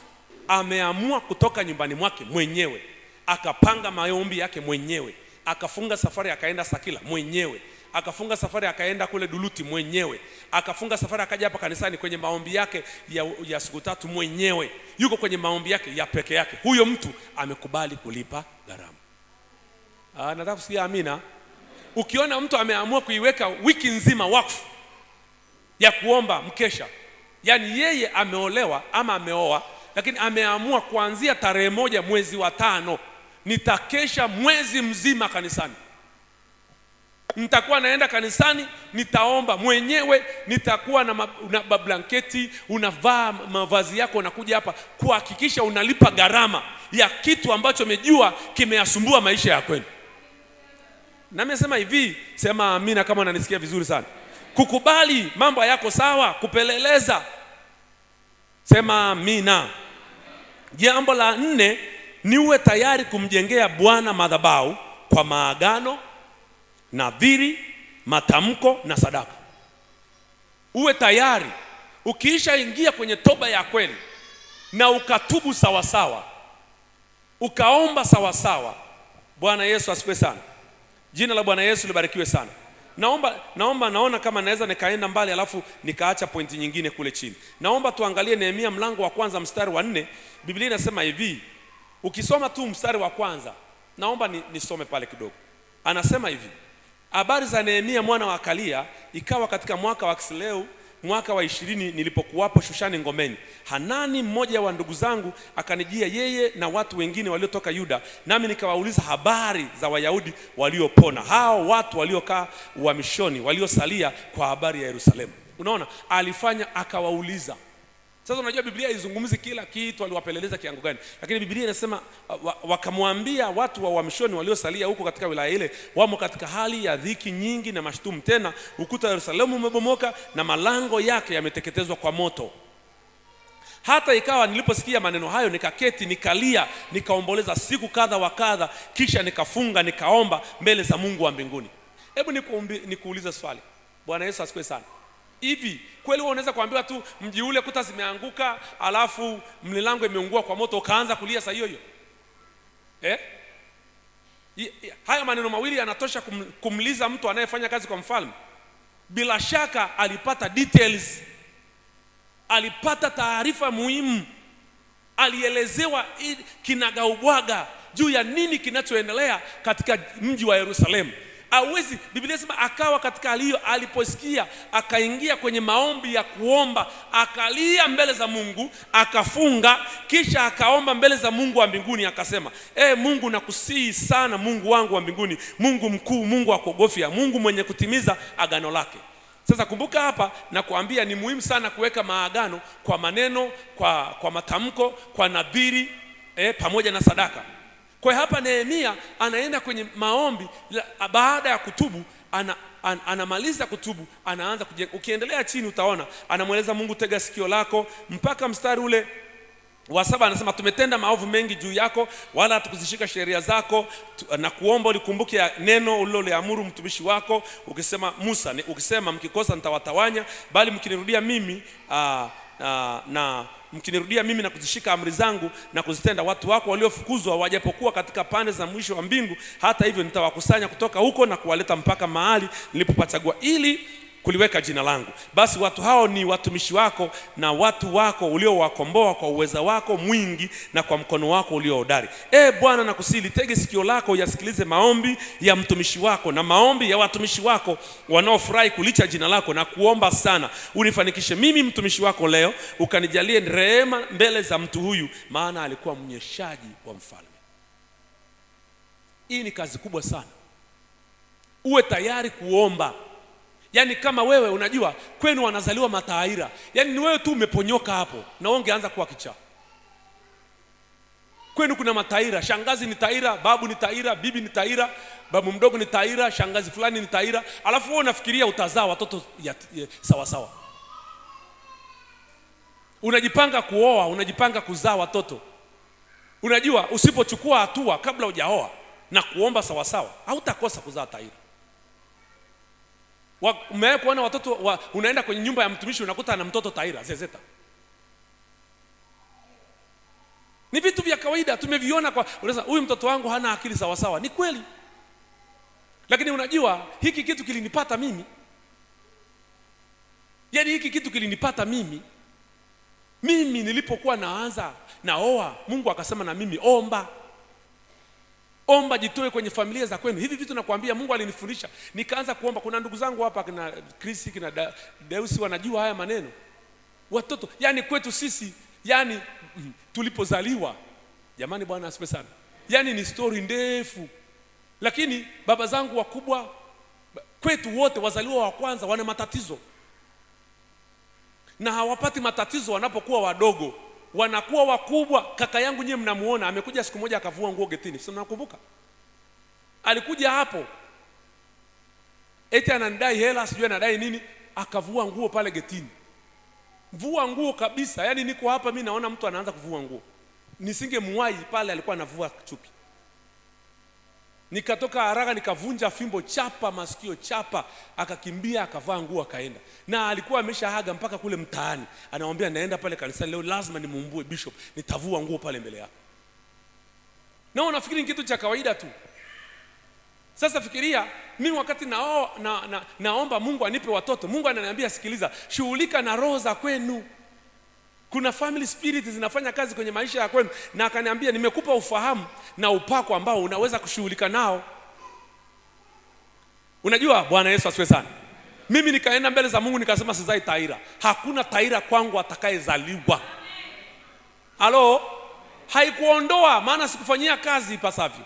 ameamua kutoka nyumbani mwake mwenyewe, akapanga maombi yake mwenyewe, akafunga safari akaenda Sakila mwenyewe, akafunga safari akaenda kule Duluti mwenyewe, akafunga safari akaja hapa kanisani kwenye maombi yake ya siku 3 mwenyewe, yuko kwenye maombi yake ya peke yake, huyo mtu amekubali kulipa gharama. Nataka kusikia amina. Ukiona mtu ameamua kuiweka wiki nzima wakfu ya kuomba mkesha, yani yeye ameolewa ama ameoa, lakini ameamua kuanzia tarehe 1 mwezi wa 5 nitakesha mwezi mzima kanisani, nitakuwa naenda kanisani, nitaomba mwenyewe, nitakuwa na blanketi, unavaa mavazi yako, unakuja hapa kuhakikisha unalipa gharama ya kitu ambacho umejua kimeyasumbua maisha ya kwenu. Na mimi nasema hivi, sema amina kama unanisikia vizuri sana. Kukubali mambo yako sawa, kupeleleza. Sema amina. Jambo la 4 ni uwe tayari kumjengea Bwana madhabahu kwa maagano, nadhiri, matamko na sadaka. Uwe tayari. Ukiisha ingia kwenye toba ya kweli na ukatubu sawa sawa, ukaomba sawa sawa. Bwana Yesu asifiwe sana. Jina la Bwana Yesu libarikiwe sana. Naona kama naweza nikaenda mbali alafu nikaacha pointi nyingine kule chini. Naomba tuangalie Nehemia mlango wa kwanza mstari wa 4. Biblia inasema hivi. Ukisoma tu mstari wa kwanza, naomba nisome pale kidogo. Anasema hivi: habari za Nehemia mwana wa Hakalia, ikawa katika mwaka wa Kisleu, mwaka wa 20, nilipokuwapo Shushani ngomeni, Hanani mmoja wa ndugu zangu akanijia, yeye na watu wengine waliotoka Yuda, nami nikawauliza habari za Wayahudi waliopona, hao watu waliokaa uhamishoni, waliosalia, kwa habari ya Yerusalemu. Unaona, alifanya akawauliza. Sasa unajua Biblia haizungumzi kila kitu aliwapeleleza kiango gani, lakini Biblia inasema wakamwambia watu wa uhamishoni waliosalia huko katika wilaya ile, wamo katika hali ya dhiki nyingi na mashtumu, tena ukuta wa Yerusalemu umebomoka na malango yake yameteketezwa kwa moto. Hata ikawa niliposikia maneno hayo, nikaketi, nikalia, nikaomboleza siku kadha wa kadha, kisha nikafunga, nikaomba mbele za Mungu wa mbinguni. Hebu nikuulize swali. Bwana Yesu asifiwe sana. Hivi kweli wewe unaweza kuambiwa tu mji ule kuta zimeanguka, alafu mlango imeungua kwa moto, ukaanza kulia saa hiyo? Haya maneno mawili yanatosha kumliza mtu anayefanya kazi kwa mfalme. Bila shaka alipata details, alipata taarifa muhimu, alielezewa kinagaubwaga juu ya nini kinachoendelea katika mji wa Yerusalemu. Hawezi, Biblia inasema akawa katika aliyo, aliposikia akaingia kwenye maombi ya kuomba, akalia mbele za Mungu, akafunga, kisha akaomba mbele za Mungu wa mbinguni, akasema: Mungu, nakusihi sana, Mungu wangu wa mbinguni, Mungu mkuu, Mungu wa kuogofya, Mungu mwenye kutimiza agano lake. Sasa kumbuka hapa na kuambia ni muhimu sana kuweka maagano kwa maneno, kwa matamko, kwa nadhiri, pamoja na sadaka. Kwa hapa Nehemia anaenda kwenye maombi baada ya kutubu, anamaliza kutubu, anaanza kujenga. Ukiendelea chini utaona anamweleza Mungu, tega sikio lako, mpaka mstari ule wa 7 anasema: tumetenda maovu mengi juu yako, wala hatukuzishika sheria zako, na kuomba ulikumbuke neno uliloliamuru mtumishi wako, ukisema Musa, ukisema mkikosa nitawatawanya, bali mkinirudia mimi na kuzishika amri zangu na kuzitenda, watu wako waliofukuzwa wajapokuwa katika pande za mwisho wa mbingu, hata hivyo nitawakusanya kutoka huko na kuwaleta mpaka mahali nilipopachagua ili kuliweka jina langu. Basi watu hao ni watumishi wako na watu wako uliowakomboa kwa uweza wako mwingi na kwa mkono wako ulio hodari. Bwana, nakusihi, tege sikio lako uyasikilize maombi ya mtumishi wako na maombi ya watumishi wako wanaofurahi kulicha jina lako, na kuomba sana unifanikishe mimi mtumishi wako leo, ukanijalie rehema mbele za mtu huyu, maana alikuwa mnyeshaji wa mfalme. Hii ni kazi kubwa sana. Uwe tayari kuomba Yaani kama wewe unajua kwenu wanazaliwa mataira, yaani ni wewe tu umeponyoka hapo na ungeanza kuwa kichaa. Kwenu kuna mataira, shangazi ni taira, babu ni taira, bibi ni taira, babu mdogo ni taira, shangazi fulani ni taira, alafu wewe unafikiria utazaa watoto sawa sawa. Unajipanga kuoa, unajipanga kuzaa watoto. Unajua usipochukua hatua kabla hujaoa na kuomba sawa sawa, hautakosa kuzaa taira. Umewahi kuona watoto unaenda kwenye nyumba ya mtumishi unakuta na mtoto taira zezeta? Ni vitu vya kawaida tumeviona kwa unasema huyu mtoto wangu hana akili sawa sawa. Ni kweli. Lakini unajua hiki kitu kilinipata mimi. Yaani hiki kitu kilinipata mimi. Mimi nilipokuwa naoa, Mungu akasema na mimi omba jitoe kwenye familia za kwenu. Hivi vitu nakwambia Mungu alinifundisha. Nikaanza kuomba. Kuna ndugu zangu hapa kina Chris, kina Deusi wanajua haya maneno. Watoto, yani kwetu sisi, yani tulipozaliwa, jamani Bwana asifiwe sana. Yani ni story ndefu. Lakini baba zangu wakubwa kwetu wote wazaliwa wa kwanza wana matatizo. Na hawapati matatizo wanapokuwa wadogo, wanakuwa wakubwa. Kaka yangu nyewe mnamuona amekuja siku moja akavua nguo getini. Sio mnakumbuka? Alikuja hapo. Eti anandai hela, sijui anadai nini, akavua nguo pale getini. Vua nguo kabisa. Yaani niko hapa mimi naona mtu anaanza kuvua nguo. Nisingemwahi pale alikuwa anavua chupi. Nikatoka haraka nikavunja fimbo, chapa masikio, chapa, akakimbia akavaa nguo akaenda. Na alikuwa ameshaaga mpaka kule mtaani. Anamwambia naenda pale kanisani leo lazima nimuumbue bishop, nitavua nguo pale mbele yake. Na unafikiri ni kitu cha kawaida tu. Sasa fikiria mimi wakati naomba Mungu anipe watoto, Mungu ananiambia sikiliza, shughulika na roho za kwenu. Kuna family spirit zinafanya kazi kwenye maisha ya kwenu, na akaniambia nimekupa ufahamu na upako ambao unaweza kushughulika nao. Unajua Bwana Yesu asifiwe sana. Mimi nikaenda mbele za Mungu nikasema sizai taira. Hakuna taira kwangu atakayezaliwa. Halo? Haikuondoa maana sikufanyia kazi ipasavyo.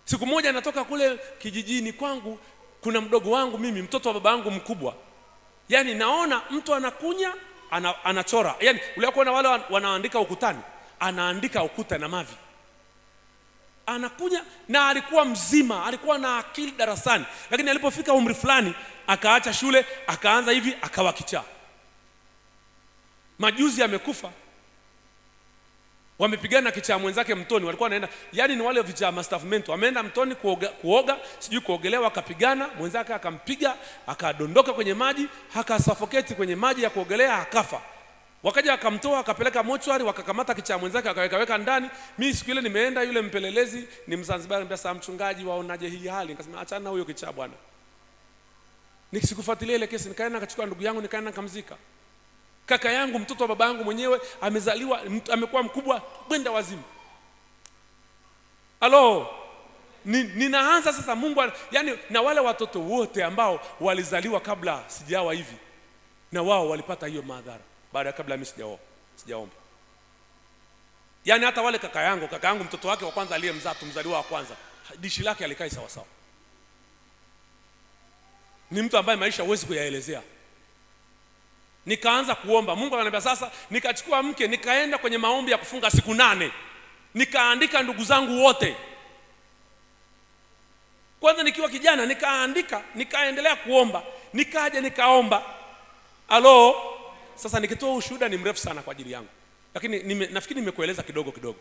Siku moja natoka kule kijijini kwangu, kuna mdogo wangu mimi, mtoto wa baba yangu mkubwa. Yaani naona mtu anakunya, anachora. Yaani uliwakuona wale wanaandika ukutani, anaandika ukuta na mavi. Anakunya, na alikuwa mzima, alikuwa na akili darasani. Lakini alipofika umri fulani, akaacha shule, akaanza hivi, akawa kichaa. Majuzi amekufa. Wamepigana kichaa mwenzake mtoni, walikuwa wanaenda, yani ni wale vichaa mastaffment, wameenda mtoni kuoga, sijui kuogelea, wakapigana, mwenzake akampiga, akadondoka kwenye maji, akasuffocate kwenye maji ya kuogelea, akafa. Wakaja akamtoa, akapeleka mochwari, wakakamata kichaa mwenzake akaweka ndani. Mimi siku ile nimeenda, yule mpelelezi ni Mzanzibari, anambia sasa mchungaji waonaje hii hali? Nikasema achana na huyo kichaa bwana. Nikisikufuatilia ile kesi, nikaenda nikachukua ndugu yangu, nikaenda nikamzika. Kaka yangu mtoto wa baba yangu mwenyewe amezaliwa, amekuwa mkubwa, kwenda wazimu. Halo? Ninaanza sasa Mungu, yani na wale watoto wote ambao walizaliwa kabla sijawa hivi, na wao walipata hiyo madhara baada ya kabla mimi sijaomba. Yani hata wale kaka yangu mtoto wake wa kwanza aliyemzaa, tumzaliwa wa kwanza, dishi lake alikai sawa sawa. Ni mtu ambaye maisha huwezi kuyaelezea. Nikaanza kuomba, Mungu ananiambia sasa, nikachukua mke, nikaenda kwenye maombi ya kufunga siku 8. Nikaandika ndugu zangu wote. Kwanza nikiwa kijana nikaandika, nikaendelea kuomba, nikaja nikaomba. Halo? Sasa nikitoa ushuhuda ni mrefu sana kwa ajili yangu. Lakini nafikiri nimekueleza kidogo.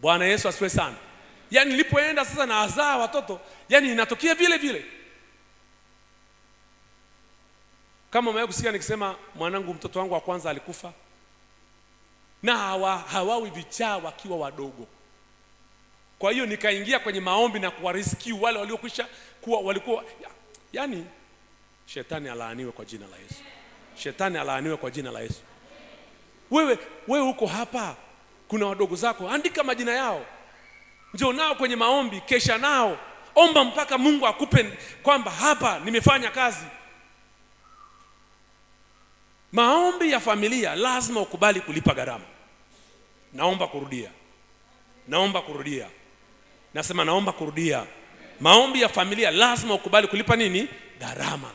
Bwana Yesu asifiwe sana. Yaani nilipoenda sasa na azaa watoto, yaani inatokea vile vile. Kama umewahi kusikia nikisema mwanangu mtoto wangu wa kwanza alikufa, na hawawi vichaa wakiwa wadogo. Kwa hiyo nikaingia kwenye maombi na kuwarescue wale waliokwisha kuwa walikuwa, yani shetani alaaniwe kwa jina la Yesu. Shetani alaaniwe kwa jina la Yesu. Wewe uko hapa, kuna wadogo zako, andika majina yao. Njoo nao kwenye maombi, kesha nao. Omba mpaka Mungu akupe kwamba hapa nimefanya kazi. Maombi ya familia lazima ukubali kulipa gharama. Naomba kurudia. Nasema naomba kurudia. Maombi ya familia lazima ukubali kulipa nini? gharama.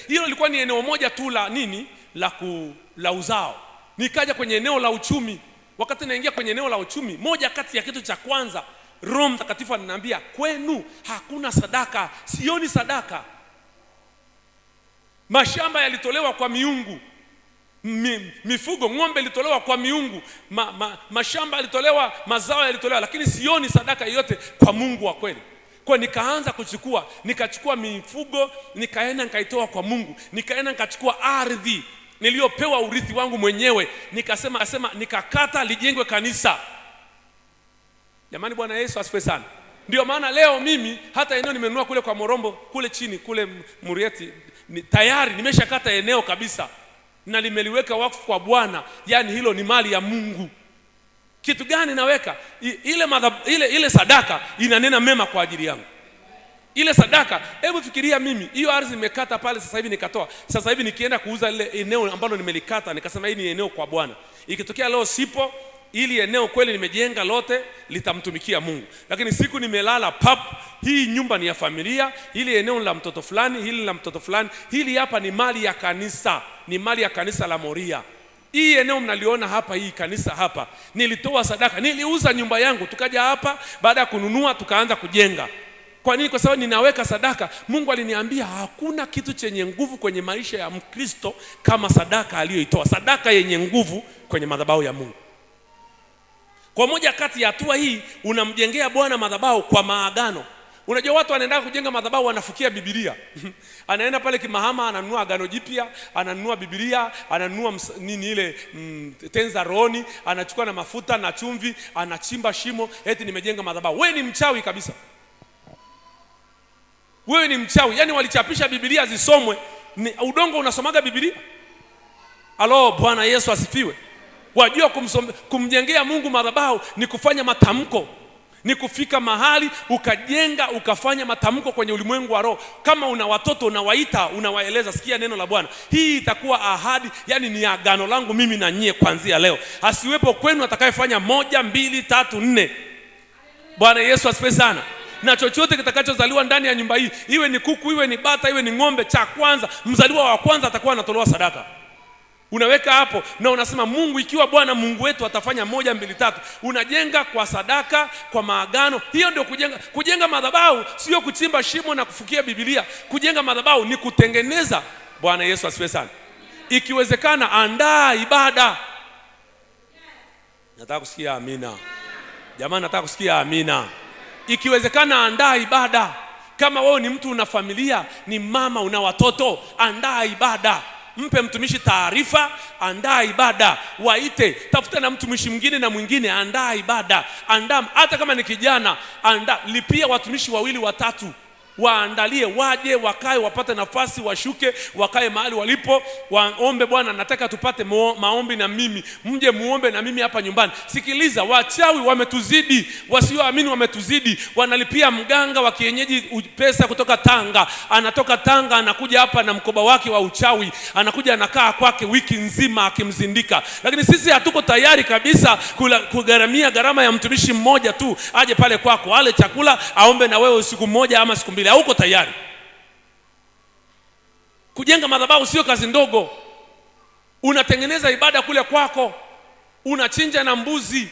Hilo lilikuwa ni eneo moja tu la nini, la uzao. Nikaja kwenye eneo la uchumi. Wakati naingia kwenye eneo la uchumi, moja kati ya kitu cha kwanza Roho Mtakatifu ananiambia, kwenu hakuna sadaka, sioni sadaka. Mashamba yalitolewa kwa miungu, mifugo, ng'ombe ilitolewa kwa miungu, mashamba yalitolewa, mazao yalitolewa, lakini sioni sadaka yoyote kwa Mungu wa kweli. Kwa nikaanza nikachukua mifugo, nikaenda nikaitoa kwa Mungu, nikaenda nikachukua ardhi niliyopewa urithi wangu mwenyewe, nikakata lijengwe kanisa. Jamani, Bwana Yesu asifiwe sana. Ndio maana leo mimi hata eneo nimenunua kule kwa Morombo kule chini kule Murieti, tayari nimeshakata eneo kabisa na nimeliweka wakfu kwa Bwana. Yani hilo ni mali ya Mungu. Kitu gani naweka? Ile sadaka inanena mema kwa ajili yangu. Ile sadaka, hebu fikiria mimi, hiyo ardhi nimekata pale sasa hivi nikatoa. Sasa hivi nikienda kuuza ile eneo ambalo nimelikata, nikasema hili ni eneo kwa Bwana. Ikitokea leo sipo, ili eneo kweli nimejenga lote litamtumikia Mungu. Lakini siku nimelala hii nyumba ni ya familia, hili eneo la mtoto fulani, hili la mtoto fulani, hili hapa ni mali ya kanisa, ni mali ya kanisa la Moria. Hii eneo mnaliona hapa, hii kanisa hapa, nilitoa sadaka, niliuza nyumba yangu, tukaja hapa, baada ya kununua tukaanza kujenga. Kwa nini? Kwa sababu ninaweka sadaka. Mungu aliniambia hakuna kitu chenye nguvu kwenye maisha ya Mkristo kama sadaka aliyoitoa, sadaka yenye nguvu kwenye madhabahu ya Mungu. Kwa moja kati ya hatua hii, unamjengea Bwana madhabahu kwa maagano. Unajua watu wanaenda kujenga madhabahu wanafukia Biblia. Anaenda pale Kimahama, ananunua Agano Jipya, ananunua Biblia, ananunua tenza rohoni, anachukua na mafuta na chumvi, anachimba shimo, eti nimejenga madhabahu. Wewe ni mchawi kabisa. Wewe ni mchawi. Yaani walichapisha Biblia zisomwe, udongo unasomaga Biblia. Alo, Bwana Yesu asifiwe. Wajua kumjengea Mungu madhabahu ni kufanya matamko, ni kufika mahali ukajenga, ukafanya matamko kwenye ulimwengu wa roho. Kama una watoto unawaita, unawaeleza, sikia neno la Bwana, hii itakuwa ahadi, yani ni agano langu mimi na nyie kuanzia leo. Asiwepo kwenu atakayefanya 1, 2, 3, 4. Bwana Yesu asifiwe sana. Na chochote kitakachozaliwa ndani ya nyumba hii, iwe ni kuku, iwe ni bata, iwe ni ng'ombe, cha kwanza, mzaliwa wa kwanza atakuwa anatolewa sadaka. Unaweka hapo na unasema, Mungu, ikiwa Bwana Mungu wetu atafanya 1, 2, 3. Unajenga kwa sadaka, kwa maagano. Hiyo ndio kujenga. Kujenga madhabahu sio kuchimba shimo na kufukia Biblia. Kujenga madhabahu ni kutengeneza. Bwana Yesu asifiwe sana. Ikiwezekana andaa ibada. Nataka kusikia amina. Jamani, nataka kusikia amina. Ikiwezekana andaa ibada. Kama wewe ni mtu una familia, ni mama, una watoto, andaa ibada. Mpe mtumishi taarifa, andaa ibada. Waite, tafuta na mtumishi mwingine na mwingine, andaa ibada. Andaa, hata kama ni kijana, andaa, lipia watumishi 2, 3, waandalie, waje, wakae, wapate nafasi, washuke, wakae mahali walipo, waombe, Bwana nataka tupate maombi na mimi, mje muombe na mimi hapa nyumbani. Sikiliza, wachawi wametuzidi, wasioamini wametuzidi. Wanalipia mganga wa kienyeji pesa kutoka Tanga, anatoka Tanga anakuja hapa na mkoba wake wa uchawi, anakuja anakaa kwake wiki nzima akimzindika. Lakini sisi hatuko tayari kabisa kugharamia gharama ya mtumishi mmoja tu aje pale kwako, ale chakula, aombe na wewe siku moja ama siku mbili. Hauko tayari. Kujenga madhabahu sio kazi ndogo. Unatengeneza ibada kule kwako, unachinja na mbuzi,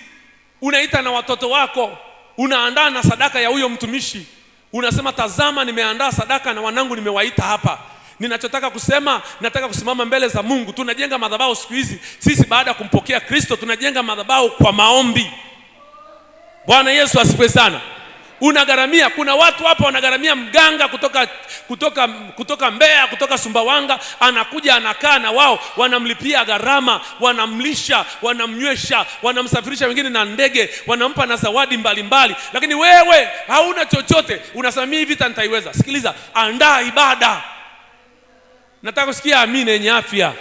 unaita na watoto wako, unaandaa na sadaka ya huyo mtumishi. Unasema, tazama, nimeandaa sadaka na wanangu nimewaita hapa. Ninachotaka kusema, nataka kusimama mbele za Mungu. Tunajenga madhabahu siku hizi sisi, baada ya kumpokea Kristo, tunajenga madhabahu kwa maombi. Bwana Yesu asifiwe sana. Unagharamia. Kuna watu hapa wanagharamia mganga kutoka Mbeya, kutoka Sumbawanga, anakuja anakaa na wao, wanamlipia gharama, wanamlisha, wanamnywesha, wanamsafirisha wengine na ndege, wanampa na zawadi mbalimbali. Lakini wewe hauna chochote, unasema mimi vita nitaiweza. Sikiliza, andaa ibada. Nataka kusikia amina yenye afya.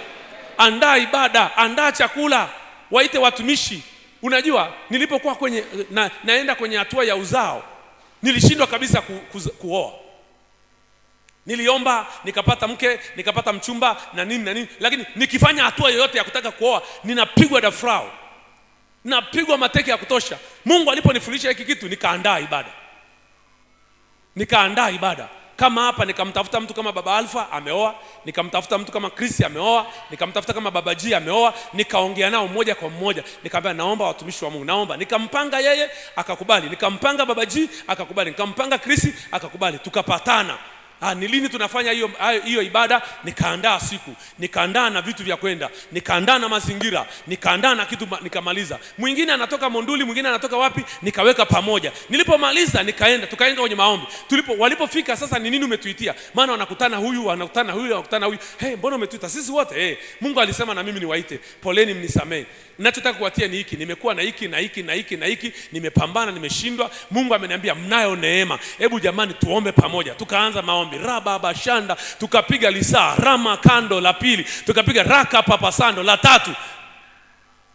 Andaa ibada, andaa chakula, waite watumishi. Unajua, nilipokuwa naenda kwenye hatua ya uzao, nilishindwa kabisa kuoa. Niliomba, nikapata mke, nikapata mchumba na nini, lakini nikifanya hatua yoyote ya kutaka kuoa, ninapigwa dafrau, napigwa mateke ya kutosha. Mungu aliponifundisha hiki kitu, nikaandaa ibada. Kama hapa nikamtafuta mtu kama Baba Alpha ameoa, nikamtafuta mtu kama Chris ameoa, nikamtafuta kama Baba G ameoa, nikaongea nao mmoja kwa mmoja, nikamwambia naomba watumishi wa Mungu, naomba. Nikampanga yeye akakubali, nikampanga Baba G akakubali, nikampanga Chris akakubali, tukapatana. Ni lini tunafanya hiyo ibada? Nikaandaa siku, nikaandaa na vitu vya kwenda, nikaandaa na mazingira, nikaandaa na kitu, nikamaliza. Mwingine anatoka Monduli, mwingine anatoka wapi, nikaweka pamoja. Nilipomaliza tukaenda kwenye maombi. Walipofika sasa, ni nini umetuitia? Maana wanakutana huyu, wanakutana huyu, wanakutana huyu. Mbona umetuita sisi wote? Mungu alisema na mimi niwaite. Poleni, mnisamee. Ninachotaka kuwatia ni hiki, nimekuwa na hiki na hiki na hiki na hiki, nimepambana, nimeshindwa. Mungu ameniambia mnayo neema. Hebu jamani tuombe pamoja. Tukaanza maombi, raba bashanda, tukapiga lisaa, rama kando la pili, tukapiga raka papasando la tatu.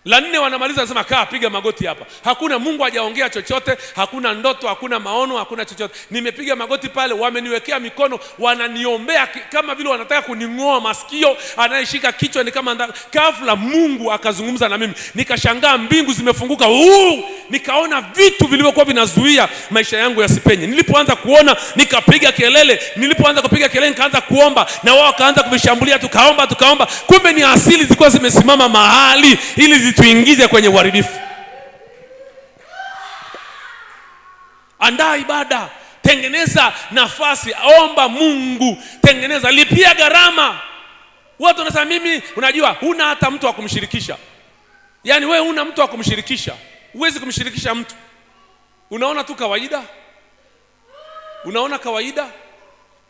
La nne wanamaliza, nasema kaa piga magoti hapa. Hakuna, Mungu hajaongea chochote, hakuna ndoto, hakuna maono, hakuna chochote. Nimepiga magoti pale, wameniwekea mikono, wananiombea kama vile wanataka kuningoa masikio, anayeshika kichwa ni kama ghafla Mungu akazungumza na mimi. Nikashangaa mbingu zimefunguka. Nikaona vitu vilivyokuwa vinazuia maisha yangu yasipenye. Nilipoanza kuona nikapiga kelele, nilipoanza kupiga kelele nikaanza kuomba, na wao wakaanza kuvishambulia, tukaomba. Kumbe ni asili zilikuwa zimesimama mahali ili tuingize kwenye uharibifu. Andaa ibada, tengeneza nafasi, omba Mungu, tengeneza, lipia gharama. Watu wanasema mimi, unajua huna hata mtu wa kumshirikisha. Yaani wewe huna mtu wa kumshirikisha. Huwezi kumshirikisha mtu. Unaona tu kawaida. Unaona kawaida.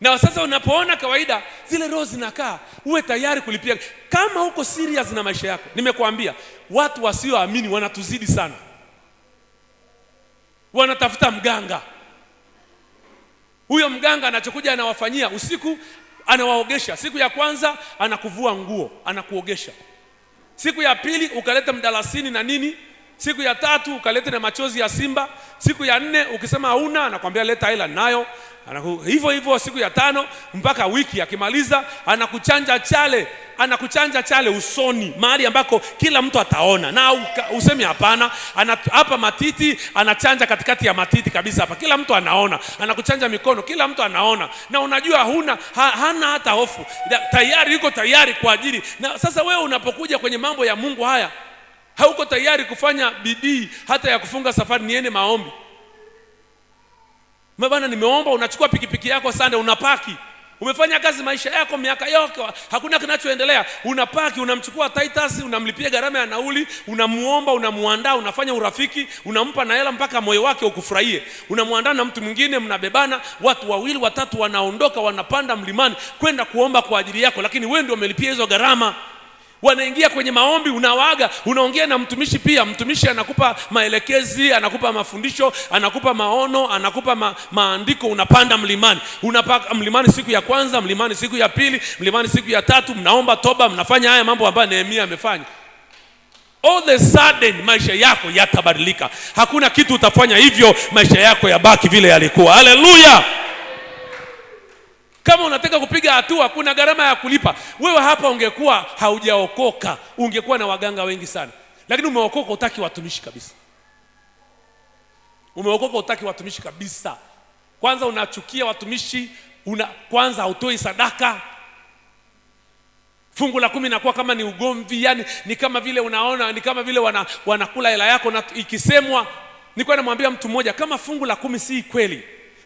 Na sasa unapoona kawaida, zile roho zinakaa, uwe tayari kulipia. Kama uko serious na maisha yako, nimekuambia watu wasioamini wanatuzidi sana. Wanatafuta mganga. Huyo mganga anachokuja anawafanyia usiku, anawaogesha. Siku ya kwanza anakuvua nguo, anakuogesha. Siku ya pili ukaleta mdalasini na nini. Siku ya tatu ukaleta na machozi ya simba. Siku ya 4 ukisema hauna, anakuambia leta hela nayo. Hivyo siku ya 5 mpaka wiki. Akimaliza anakuchanja chale usoni, mahali ambako kila mtu ataona, na usemi hapana. Hapa matiti anachanja katikati ya matiti kabisa, hapa kila mtu anaona. Anakuchanja mikono, kila mtu anaona, na unajua hana hata hofu, tayari yuko tayari kwa ajili. Na sasa wewe unapokuja kwenye mambo ya Mungu haya, hauko tayari kufanya bidii hata ya kufunga safari, niende maombi. Mbona nimeomba, unachukua pikipiki yako Sunday unapaki. Umefanya kazi maisha yako miaka yote, hakuna kinachoendelea. Unapaki, unamchukua Titus, unamlipia gharama ya nauli, unamuomba, unamuandaa, unafanya urafiki, unampa na hela mpaka moyo wake ukufurahie. Unamuandaa na mtu mwingine, mnabebana, watu 2 3 wanaondoka, wanapanda mlimani kwenda kuomba kwa ajili yako, lakini wewe ndio umelipia hizo gharama. Wanaingia kwenye maombi, unawaga, unaongea na mtumishi pia. Mtumishi anakupa maelekezi, anakupa mafundisho, anakupa maono, anakupa maandiko. Unapanda mlimani, unapaka mlimani siku ya kwanza, mlimani siku ya pili, mlimani siku ya 3, mnaomba toba, mnafanya haya mambo ambayo Nehemia amefanya. All the sudden maisha yako yatabadilika. Hakuna kitu utafanya hivyo maisha yako yabaki vile yalikuwa. Haleluya! Kama unataka kupiga hatua, kuna gharama ya kulipa. Wewe hapa ungekuwa haujaokoka, ungekuwa na waganga wengi sana. Lakini umeokoka, utaki watumishi kabisa. Umeokoka, utaki watumishi kabisa. Kwanza unachukia watumishi, kwanza hautoi sadaka. Fungu la 10 inakuwa kama ni ugomvi, yani ni kama vile unaona, ni kama vile wanakula hela yako. Na ikisemwa, nilikuwa namwambia mtu mmoja, kama fungu la 10 si kweli,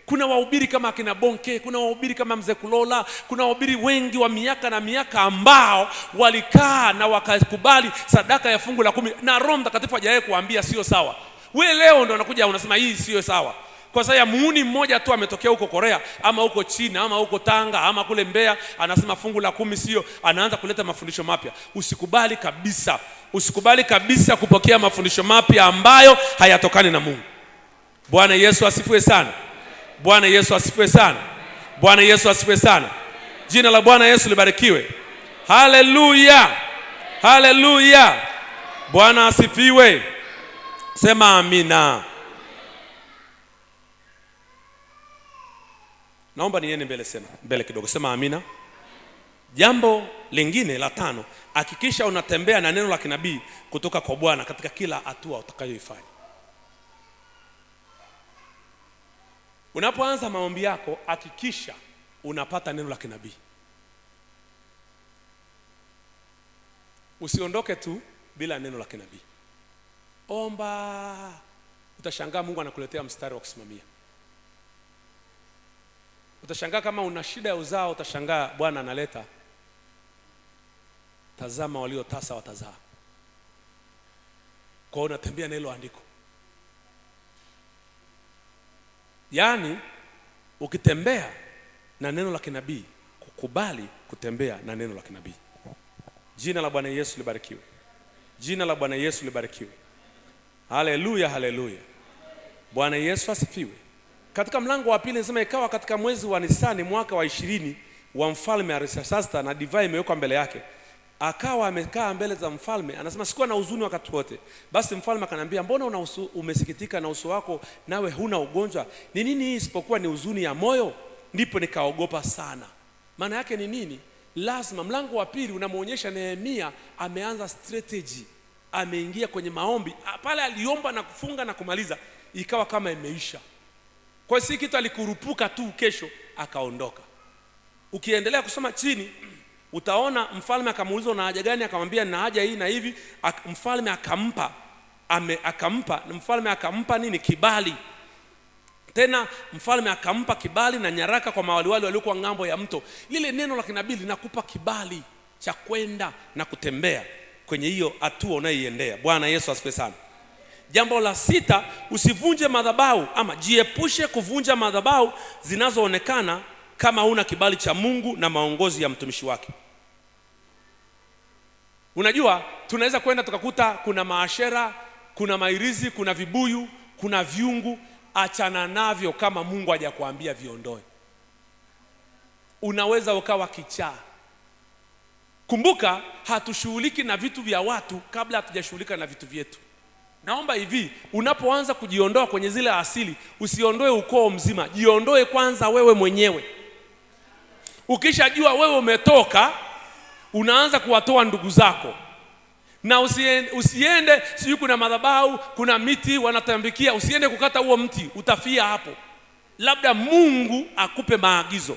kuna wahubiri kama akina Bonke, kuna wahubiri kama Mzee Kulola, kuna wahubiri wengi wa miaka na miaka ambao walikaa na wakakubali sadaka ya fungu la 10, na Roho Mtakatifu hajawahi kuambia sio sawa. Wewe leo ndo unakuja unasema hii sio sawa. Kwa sababu ya muuni mmoja tu ametokea huko Korea ama huko China ama huko Tanga ama kule Mbeya, anasema fungu la 10 sio, anaanza kuleta mafundisho mapya. Usikubali kabisa. Usikubali kabisa kupokea mafundisho mapya ambayo hayatokani na Mungu. Bwana Yesu asifiwe sana. Bwana Yesu asifiwe sana. Bwana Yesu asifiwe sana. Jina la Bwana Yesu libarikiwe. Haleluya. Haleluya. Bwana asifiwe. Sema amina. Naomba niende mbele kidogo. Sema amina. Jambo lingine la 5, hakikisha unatembea na neno la kinabii kutoka kwa Bwana katika kila hatua utakayoifanya. Unapoanza maombi yako, hakikisha unapata neno la kinabii. Usiondoke tu bila neno la kinabii. Omba, utashangaa Mungu anakuletea mstari wa kusimamia. Utashangaa kama una shida ya uzao, utashangaa Bwana analeta, tazama waliotasa watazaa. Kwa unatembea na hilo andiko. Yaani ukitembea na neno la kinabii, kukubali kutembea na neno la kinabii. Jina la Bwana Yesu libarikiwe. Jina la Bwana Yesu libarikiwe. Haleluya, haleluya. Bwana Yesu asifiwe. Katika mlango wa pili inasema ikawa katika mwezi wa Nisani mwaka wa 20 wa mfalme Artasasta, na divai imewekwa mbele yake. Akawa amekaa mbele za mfalme, anasema sikuwa na huzuni wakati wote. Basi mfalme akanambia, mbona umesikitika na uso wako nawe huna ugonjwa? Ni nini hii isipokuwa ni huzuni ya moyo? Ndipo nikaogopa sana. Maana yake ni nini? Lazima mlango wa pili unamuonyesha Nehemia ameanza strategy, ameingia kwenye maombi. Pale aliomba na kufunga na kumaliza, ikawa kama imeisha. Kwa si kitu alikurupuka tu kesho akaondoka. Ukiendelea kusoma chini utaona mfalme akamuuliza una haja gani, akamwambia na haja hii na hivi. Mfalme akampa nini? Kibali. Tena mfalme akampa kibali na nyaraka kwa mawaliwali waliokuwa ngambo ya mto. Lile neno la kinabii linakupa kibali cha kwenda na kutembea kwenye hiyo hatua unayoiendea. Bwana Yesu asifiwe sana. Jambo la 6, usivunje madhabahu, ama jiepushe kuvunja madhabahu zinazoonekana kama huna kibali cha Mungu na maongozi ya mtumishi wake. Unajua tunaweza kwenda tukakuta kuna maashera, kuna mairizi, kuna vibuyu, kuna viungu. Achana navyo kama Mungu hajakuambia viondoe. Unaweza ukawa kichaa. Kumbuka hatushughuliki na vitu vya watu kabla hatujashughulika na vitu vyetu. Naomba hivi, unapoanza kujiondoa kwenye zile asili, usiondoe ukoo mzima, jiondoe kwanza wewe mwenyewe. Ukishajua wewe umetoka, unaanza kuwatoa ndugu zako. Na usiende sijui kuna madhabahu, kuna miti wanatambikia, usiende kukata huo mti, utafia hapo. Labda Mungu akupe maagizo.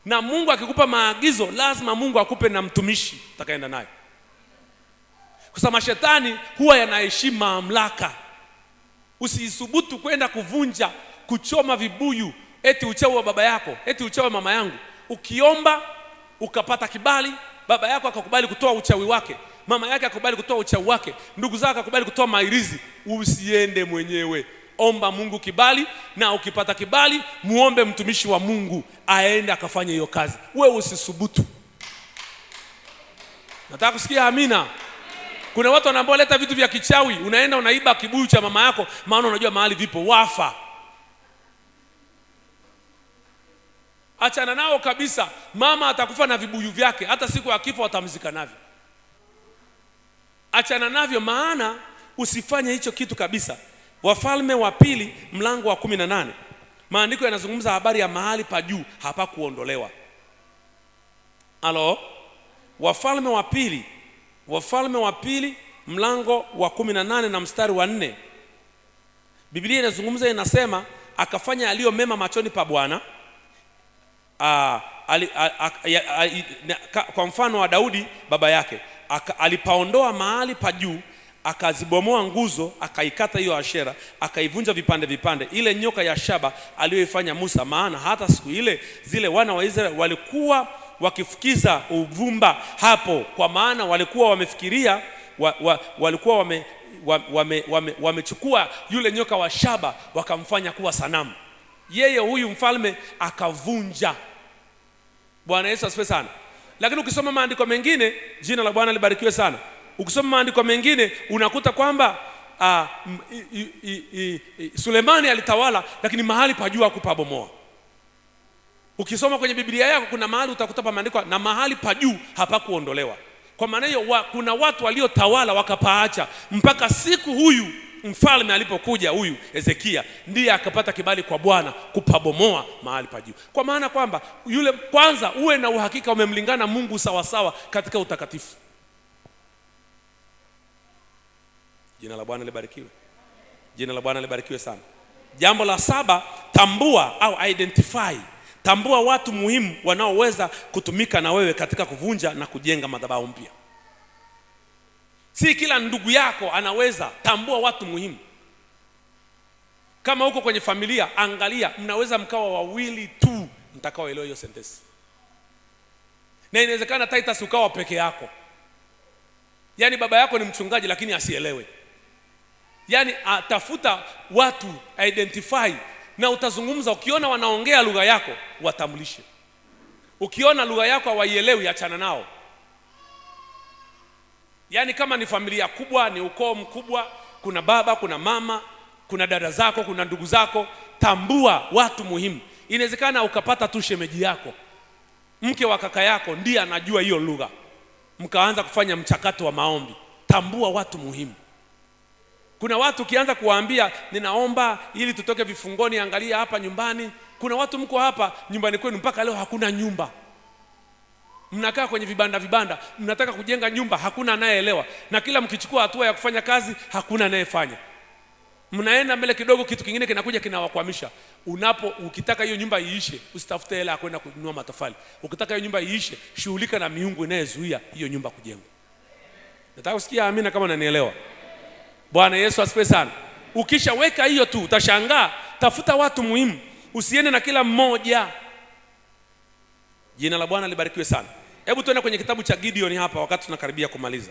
Na Mungu akikupa maagizo, lazima Mungu akupe na mtumishi utakaenda naye. Kwa sababu mashetani huwa yanaheshimu mamlaka. Usisubutu kwenda kuvunja, kuchoma vibuyu, eti uchawi wa baba yako, eti uchawi wa mama yangu. Ukiomba ukapata kibali, baba yako akakubali kutoa uchawi wake, mama yake akakubali kutoa uchawi wake, ndugu zako akakubali kutoa mairizi, usiende mwenyewe. Omba Mungu kibali, na ukipata kibali muombe mtumishi wa Mungu aende akafanye hiyo kazi. Wewe usisubutu. Nataka kusikia amina. Kuna watu wanaoleta vitu vya kichawi, unaenda unaiba kibuyu cha mama yako maana unajua mahali vipo, wafa. Achana nao kabisa. Mama atakufa na vibuyu vyake, hata siku ya kifo watamzika navyo. Achana navyo, maana usifanye hicho kitu kabisa. Wafalme wa pili mlango wa 18. Maandiko yanazungumza habari ya mahali pa juu hapa kuondolewa. Wafalme wa pili mlango wa 18 na mstari wa 4. Biblia inazungumza, inasema akafanya aliyo mema machoni pa Bwana. Kwa mfano wa Daudi baba yake, alipaondoa mahali pa juu, akazibomoa nguzo, akaikata hiyo ashera, akaivunja vipande vipande, ile nyoka ya shaba aliyoifanya Musa. Maana hata siku ile zile wana wa Israeli walikuwa wakifukiza uvumba hapo, kwa maana walikuwa wamefikiria walikuwa wamechukua yule nyoka wa shaba wakamfanya kuwa sanamu. Yeye huyu mfalme akavunja. Bwana Yesu asifiwe sana. Lakini ukisoma maandiko mengine, jina la Bwana libarikiwe sana. Ukisoma maandiko mengine unakuta kwamba Sulemani alitawala, lakini mahali pa juu hakupabomoa. Ukisoma kwenye Biblia yako kuna mahali utakuta pameandikwa na mahali pa juu hapakuondolewa. Kwa maana hiyo kuna watu waliotawala wakapaacha mpaka siku huyu mfalme alipokuja, huyu Hezekia, ndiye akapata kibali kwa Bwana kupabomoa mahali pa juu. Kwa maana kwamba yule kwanza uwe na uhakika umemlingana Mungu sawa sawa katika utakatifu. Jina la Bwana libarikiwe. Jina la Bwana libarikiwe sana. Jambo la 7, tambua au identify. Tambua watu muhimu wanaoweza kutumika na wewe katika kuvunja na kujenga madhabahu mpya. Si kila ndugu yako anaweza. Tambua watu muhimu. Kama uko kwenye familia, angalia mnaweza mkawa wawili tu mtakaoelewa hiyo sentensi. Na inawezekana Titus ukawa peke yako. Yaani baba yako ni mchungaji lakini asielewe. Yaani atafuta watu, identify, na utazungumza. Ukiona wanaongea lugha yako, watambulishe. Ukiona lugha yako hawaielewi, achana nao. Yaani kama ni familia kubwa, ni ukoo mkubwa, kuna baba, kuna mama, kuna dada zako, kuna ndugu zako, tambua watu muhimu. Inawezekana ukapata tu shemeji yako, mke wa kaka yako ndiye anajua hiyo lugha. Mkaanza kufanya mchakato wa maombi. Tambua watu muhimu. Kuna watu ukianza kuwaambia ninaomba ili tutoke vifungoni, angalia hapa nyumbani. Kuna watu mko hapa nyumbani kwenu mpaka leo hakuna nyumba. Mnakaa kwenye vibanda, mnataka kujenga nyumba, hakuna anayeelewa. Na kila mkichukua hatua ya kufanya kazi, hakuna anayefanya. Mnaenda mbele kidogo, kitu kingine kinakuja kinawakwamisha. Ukitaka hiyo nyumba iishe, usitafute hela kwenda kununua matofali. Ukitaka hiyo nyumba iishe, shughulika na miungu inayezuia hiyo nyumba kujengwa. Nataka usikia amina kama unanielewa. Bwana Yesu asifiwe sana. Ukishaweka hiyo tu utashangaa. Tafuta watu muhimu, usiende na kila mmoja. Jina la Bwana libarikiwe sana. Hebu tuende kwenye kitabu cha Gideon hapa wakati tunakaribia kumaliza.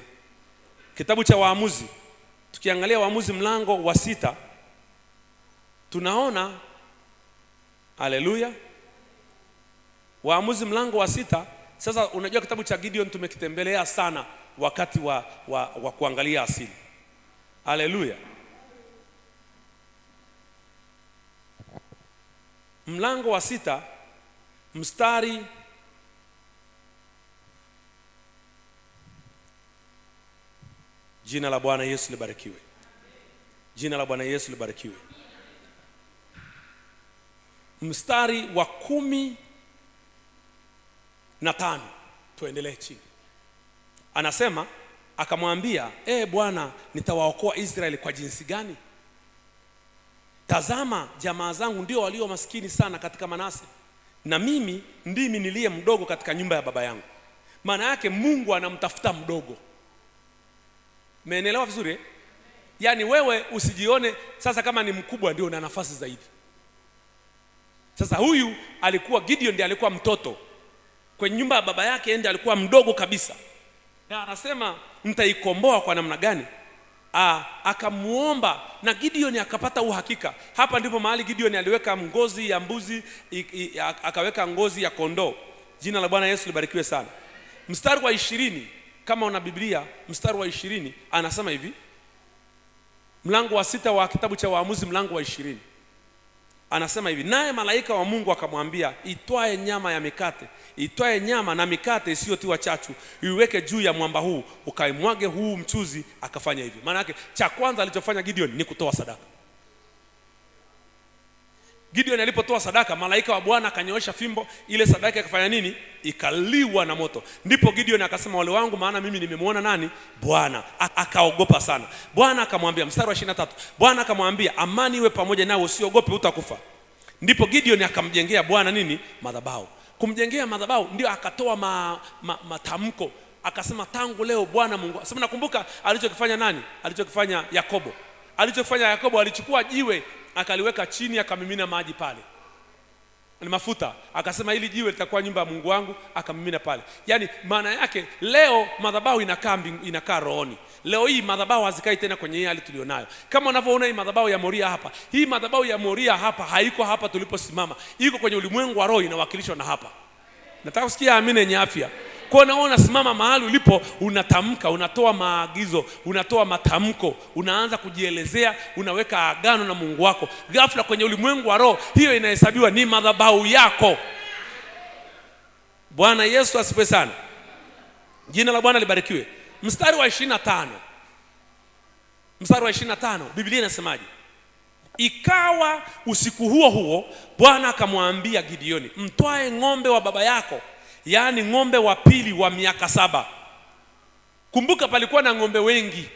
Kitabu cha Waamuzi. Tukiangalia Waamuzi mlango wa 6, tunaona haleluya. Waamuzi mlango wa 6. Sasa unajua kitabu cha Gideon tumekitembelea sana wakati wa kuangalia asili. Haleluya. Mlango wa 6 mstari Jina la Bwana Yesu libarikiwe. Jina la Bwana Yesu libarikiwe. Mstari wa 15. Tuendelee chini. Anasema akamwambia, Bwana, nitawaokoa Israeli kwa jinsi gani? Tazama, jamaa zangu ndio walio maskini sana katika Manase, na mimi ndimi niliye mdogo katika nyumba ya baba yangu. Maana yake Mungu anamtafuta mdogo. Umeelewa vizuri? Yaani wewe usijione sasa kama ni mkubwa ndio una nafasi zaidi. Sasa huyu alikuwa Gideon, ndiye alikuwa mtoto kwenye nyumba ya baba yake, ndiye alikuwa mdogo kabisa. Na anasema mtaikomboa kwa namna gani? Akamuomba na Gideon akapata uhakika. Hapa ndipo mahali Gideon aliweka ngozi ya mbuzi, akaweka ngozi ya kondoo. Jina la Bwana Yesu libarikiwe sana. Mstari wa 20, kama una Biblia, mstari wa 20 anasema hivi. Mlango wa 6 wa kitabu cha Waamuzi mlango wa 20. Anasema hivi, naye malaika wa Mungu akamwambia, itwae nyama ya mikate, itwae nyama na mikate isiyotiwa chachu, iweke juu ya mwamba huu, ukaimwage huu mchuzi. Akafanya hivi. Maana yake cha kwanza alichofanya Gideon ni kutoa sadaka. Gideon alipotoa sadaka, malaika wa Bwana akanyoosha fimbo, ile sadaka ikafanya nini? Ikaliwa na moto. Ndipo Gideon akasema, wale wangu, maana mimi nimemwona nani? Bwana. Akaogopa sana. Bwana akamwambia, mstari wa 23, Bwana akamwambia, amani iwe pamoja nawe, usiogope, utakufa. Ndipo Gideon akamjengea Bwana nini? Madhabahu. Kumjengea madhabahu ndio akatoa matamko. Akasema, tangu leo Bwana Mungu. Sasa nakumbuka alichokifanya nani? Alichokifanya Yakobo. Alichukua jiwe akaliweka chini, akamimina maji pale, ni mafuta. Akasema hili jiwe litakuwa nyumba ya Mungu wangu, akamimina pale. Yaani maana yake leo madhabahu inakaa rohoni. Leo hii madhabahu hazikai tena kwenye hii hali tulionayo. Kama unavyoona hii madhabahu ya Moria hapa. Hii madhabahu ya Moria hapa haiko hapa tuliposimama. Iko kwenye ulimwengu wa roho, inawakilishwa na hapa. Nataka kusikia amina yenye afya. Kwa naona simama mahali ulipo, unatamka, unatoa maagizo, unatoa matamko, unaanza kujielezea, unaweka agano na Mungu wako. Ghafla kwenye ulimwengu wa roho, hiyo inahesabiwa ni madhabahu yako. Bwana Yesu asifiwe sana. Jina la Bwana libarikiwe. Mstari wa 25. Mstari wa 25, Biblia inasemaje? Ikawa usiku huo huo, Bwana akamwambia Gideoni, mtwae ng'ombe wa baba yako, yaani ng'ombe wa pili wa miaka 7. Kumbuka palikuwa na ng'ombe wengi,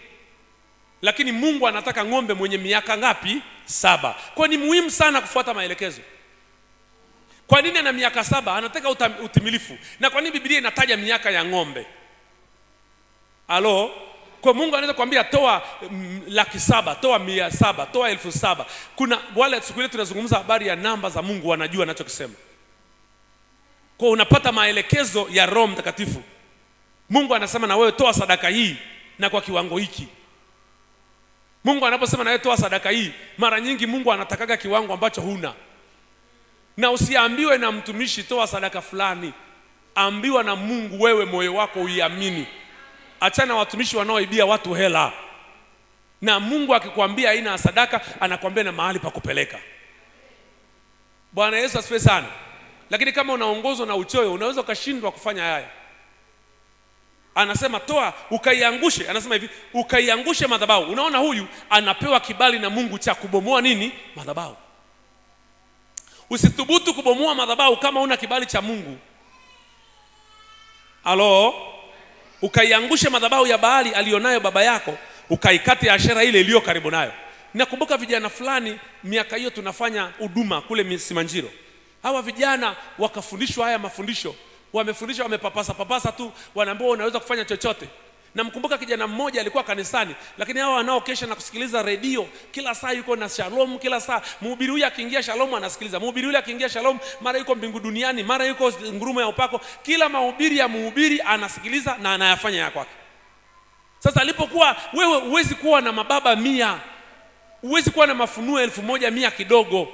lakini Mungu anataka ng'ombe mwenye miaka ngapi? 7. Kwa ni muhimu sana kufuata maelekezo. Kwa nini ana miaka 7? Anataka utimilifu. Na kwa nini Biblia inataja miaka ya ng'ombe? Halo? Kwa Mungu anaweza kuambia toa 700,000, toa 700,000, toa 7,000. Kuna wale siku ile tunazungumza habari ya namba za Mungu, wanajua anachokisema. Kwa unapata maelekezo ya Roho Mtakatifu. Mungu anasema na wewe toa sadaka hii na kwa kiwango hiki. Mungu anaposema na wewe toa sadaka hii, mara nyingi Mungu anatakaga kiwango ambacho huna. Na usiambiwe na mtumishi toa sadaka fulani. Ambiwa na Mungu, wewe moyo wako uiamini. Achana watumishi wanaoibia watu hela. Na Mungu akikwambia aina ya sadaka, anakuambia na mahali pa kupeleka. Bwana Yesu asifiwe sana. Lakini kama unaongozwa na uchoyo, unaweza ukashindwa kufanya haya. Anasema toa ukaiangushe, anasema hivi, ukaiangushe madhabahu. Unaona huyu anapewa kibali na Mungu cha kubomoa nini? Madhabahu. Usithubutu kubomoa madhabahu kama una kibali cha Mungu. Halo? Ukaiangushe madhabahu ya Baali alionayo baba yako, ukaikate Ashera ile iliyo karibu nayo. Nakumbuka vijana fulani miaka hiyo tunafanya huduma kule Simanjiro. Hawa vijana wakafundishwa haya mafundisho. Wamefundishwa, wamepapasa tu, wanaambiwa unaweza kufanya chochote. Na mkumbuka kijana mmoja alikuwa kanisani, lakini hawa wanaokesha na kusikiliza redio kila saa, yuko na Shalom kila saa. Mhubiri huyu akiingia Shalom anasikiliza, mhubiri yule akiingia Shalom, mara yuko Mbingu Duniani, mara yuko Ngurumo ya Upako. Kila mahubiri ya mhubiri anasikiliza na anayafanya ya kwake. Sasa alipokuwa, wewe huwezi kuwa na mababa 100, huwezi kuwa na mafunuo 1,100 kidogo.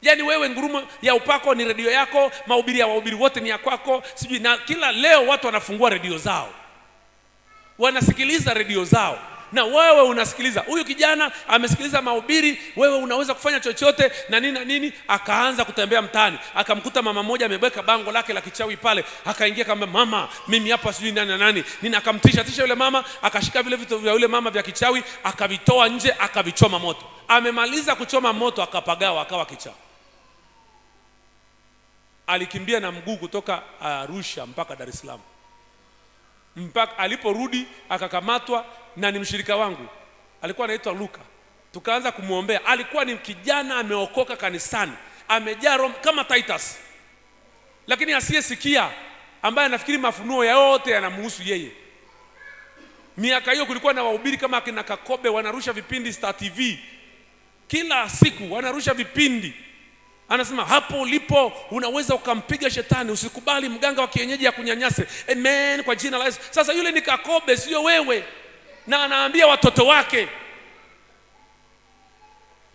Yaani wewe Ngurumo ya Upako ni redio yako, mahubiri ya wahubiri wote ni ya kwako, sijui. Na kila leo watu wanafungua redio zao, wanasikiliza redio zao, na wewe unasikiliza. Huyu kijana amesikiliza mahubiri, wewe unaweza kufanya chochote na nini na nini. Akaanza kutembea mtaani, akamkuta mama mmoja amebeka bango lake la kichawi pale. Akaingia kama, mama mimi hapa sijui nani na nani nini. Akamtisha yule mama, akashika vile vitu vya yule mama vya kichawi, akavitoa nje, akavichoma moto. Amemaliza kuchoma moto, akapagawa, akawa kichaa. Alikimbia na mguu kutoka Arusha mpaka Dar es Salaam. Mpaka aliporudi akakamatwa, na ni mshirika wangu, alikuwa anaitwa Luka. Tukaanza kumuombea. Alikuwa ni kijana ameokoka kanisani, amejaa Roho kama Titus, lakini asiyesikia, ambaye anafikiri mafunuo yote yanamhusu yeye. Miaka hiyo kulikuwa na wahubiri kama akina Kakobe, wanarusha vipindi Star TV kila siku, wanarusha vipindi. Anasema hapo ulipo unaweza ukampiga shetani, usikubali mganga wa kienyeji ya kunyanyase. Amen, kwa jina la Yesu. Sasa yule ni Kakobe, sio wewe. Na anaambia watoto wake.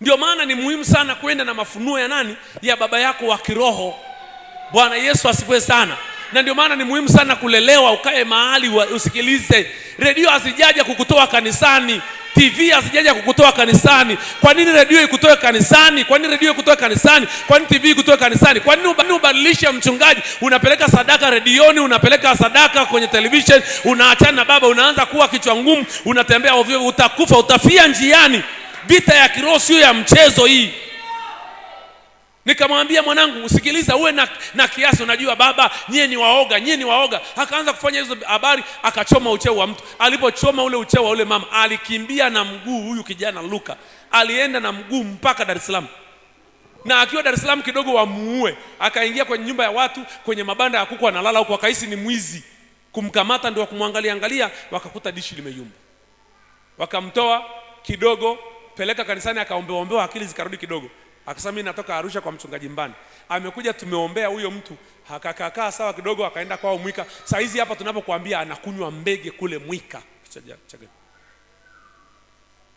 Ndio maana ni muhimu sana kwenda na mafunuo ya nani? Ya baba yako wa kiroho. Bwana Yesu asifiwe sana. Na ndio maana ni muhimu sana kulelewa, ukae mahali usikilize. Redio hazijaja kukutoa kanisani, TV hazijaja kukutoa kanisani. Kwa nini redio ikutoe kanisani? Kwa nini redio ikutoe kanisani? Kwa nini TV ikutoe kanisani? Kwa nini ubadilishe mchungaji? Unapeleka sadaka redioni, unapeleka sadaka kwenye television, unaachana na baba, unaanza kuwa kichwa ngumu, unatembea ovyo, utakufa, utafia njiani. Vita ya kiroho sio ya mchezo hii. Nikamwambia mwanangu, usikiliza, uwe na kiasi. Unajua baba, nyie ni waoga. Akaanza kufanya hizo habari, akachoma ucheo wa mtu. Alipochoma ule ucheo wa ule mama, alikimbia na mguu. Huyu kijana Luka alienda na mguu mpaka Dar es Salaam. Na akiwa Dar es Salaam kidogo wamuue, akaingia kwenye nyumba ya watu, kwenye mabanda ya kuku, analala huko. Akaisi ni mwizi. Kumkamata ndio kumwangalia, wakakuta dishi limeyumba. Wakamtoa kidogo, peleka kanisani, akaombewa, akili zikarudi kidogo. Akasema mimi natoka Arusha kwa mchungaji Mbani. Amekuja tumeombea huyo mtu, akakaa sawa kidogo, akaenda kwao Mwika. Saa hizi hapa tunapokuambia anakunywa mbege kule Mwika.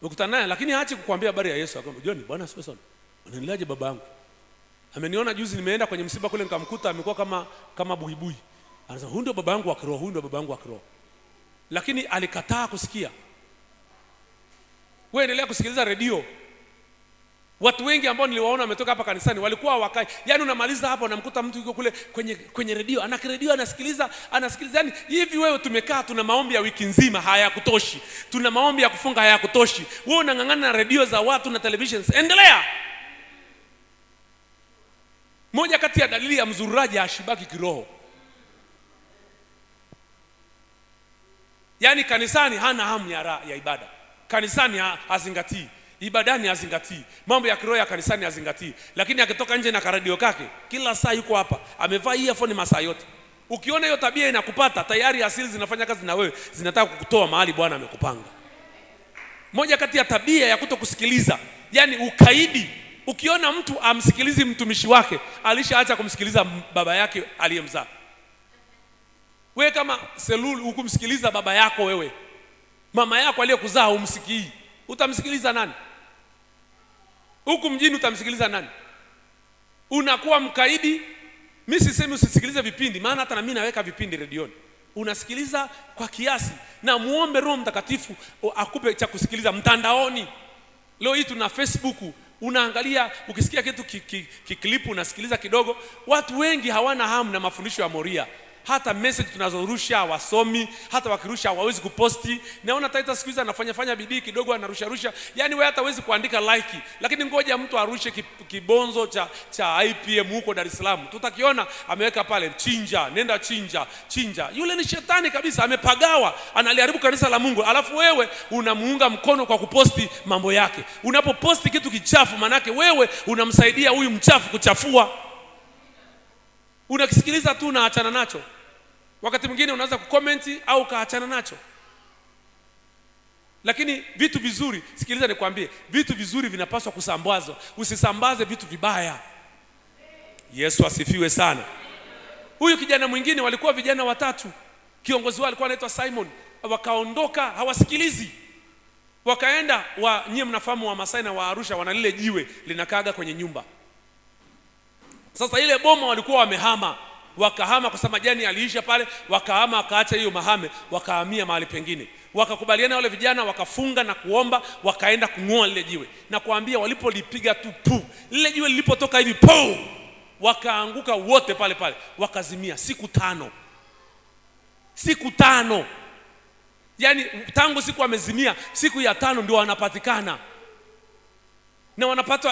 Ukutana naye, lakini haachi kukuambia habari ya Yesu. Akamwambia, John, Bwana asifiwe sana. Unanilaje babangu? Ameniona juzi nimeenda kwenye msiba kule, nikamkuta amekuwa kama buibui. Anasema huyu ndio babangu wa kiroho, Lakini alikataa kusikia. Wewe endelea kusikiliza redio. Watu wengi ambao niliwaona wametoka hapa kanisani walikuwa wakai. Yaani unamaliza hapa unamkuta mtu yuko kule kwenye redio, redio anasikiliza. Yaani hivi wewe, tumekaa tuna maombi ya wiki nzima hayakutoshi. Tuna maombi ya kufunga hayakutoshi. Wewe unang'ang'ana na redio za watu na televisions. Endelea. Moja kati ya dalili ya mzururaji ashibaki kiroho. Yaani kanisani hana hamu ya ibada. Kanisani hazingatii. ibadani hazingatii, mambo ya kiroho ya kanisani hazingatii, lakini akitoka nje na karadio kake kila saa yuko hapa, amevaa earphone masaa yote. Ukiona hiyo tabia inakupata, tayari asili zinafanya kazi na wewe, zinataka kukutoa mahali Bwana amekupanga. Moja kati ya tabia ya kutokusikiliza, yani ukaidi. Ukiona mtu amsikilizi mtumishi wake, alishaacha kumsikiliza baba yake aliyemzaa. Wewe kama selulu hukumsikiliza baba yako, wewe mama yako aliyekuzaa umsikii, utamsikiliza nani? Huku mjini utamsikiliza nani? Unakuwa mkaidi. Mimi sisemi usisikilize vipindi, maana hata na mimi naweka vipindi redioni. Unasikiliza kwa kiasi, na muombe Roho Mtakatifu akupe cha kusikiliza mtandaoni. Leo hii tuna Facebook, unaangalia, ukisikia kitu kiklipu unasikiliza kidogo. Watu wengi hawana hamu na mafundisho ya Moria. Hata message tunazorusha wasomi, hata wakirusha hawawezi kuposti. Naona Taita siku hizi anafanya bidii kidogo, anarusha. Yani wewe hata huwezi kuandika like, lakini ngoja mtu arushe kibonzo cha IPM huko Dar es Salaam. Tutakiona ameweka pale, chinja, nenda chinja. Yule ni shetani kabisa, amepagawa, analiharibu kanisa la Mungu. Alafu wewe unamuunga mkono kwa kuposti mambo yake. Unapoposti kitu kichafu, manake wewe unamsaidia huyu mchafu kuchafua. Unakisikiliza tu na achana nacho. Wakati mwingine unaweza kukomenti au kaachana nacho. Lakini vitu vizuri, sikiliza nikwambie, vitu vizuri vinapaswa kusambazwa. Usisambaze vitu vibaya. Yesu asifiwe sana. Huyu kijana mwingine, walikuwa vijana watatu. Kiongozi wao alikuwa anaitwa Simon. Wakaondoka, hawasikilizi. Wakaenda, nyie mnafahamu wa Masai na wa Arusha wana lile jiwe linakaaga kwenye nyumba. Sasa ile boma walikuwa wamehama, wakahama kwa sababu majani aliisha pale, wakahama, wakaacha hiyo mahame, wakahamia mahali pengine. Wakakubaliana wale vijana, wakafunga na kuomba, wakaenda kung'oa lile jiwe. Na kuambia walipolipiga tu lile jiwe lilipotoka hivi wakaanguka wote pale, wakazimia siku 5. Siku 5. Yani tangu siku wamezimia, siku ya 5 ndio wanapatikana. Na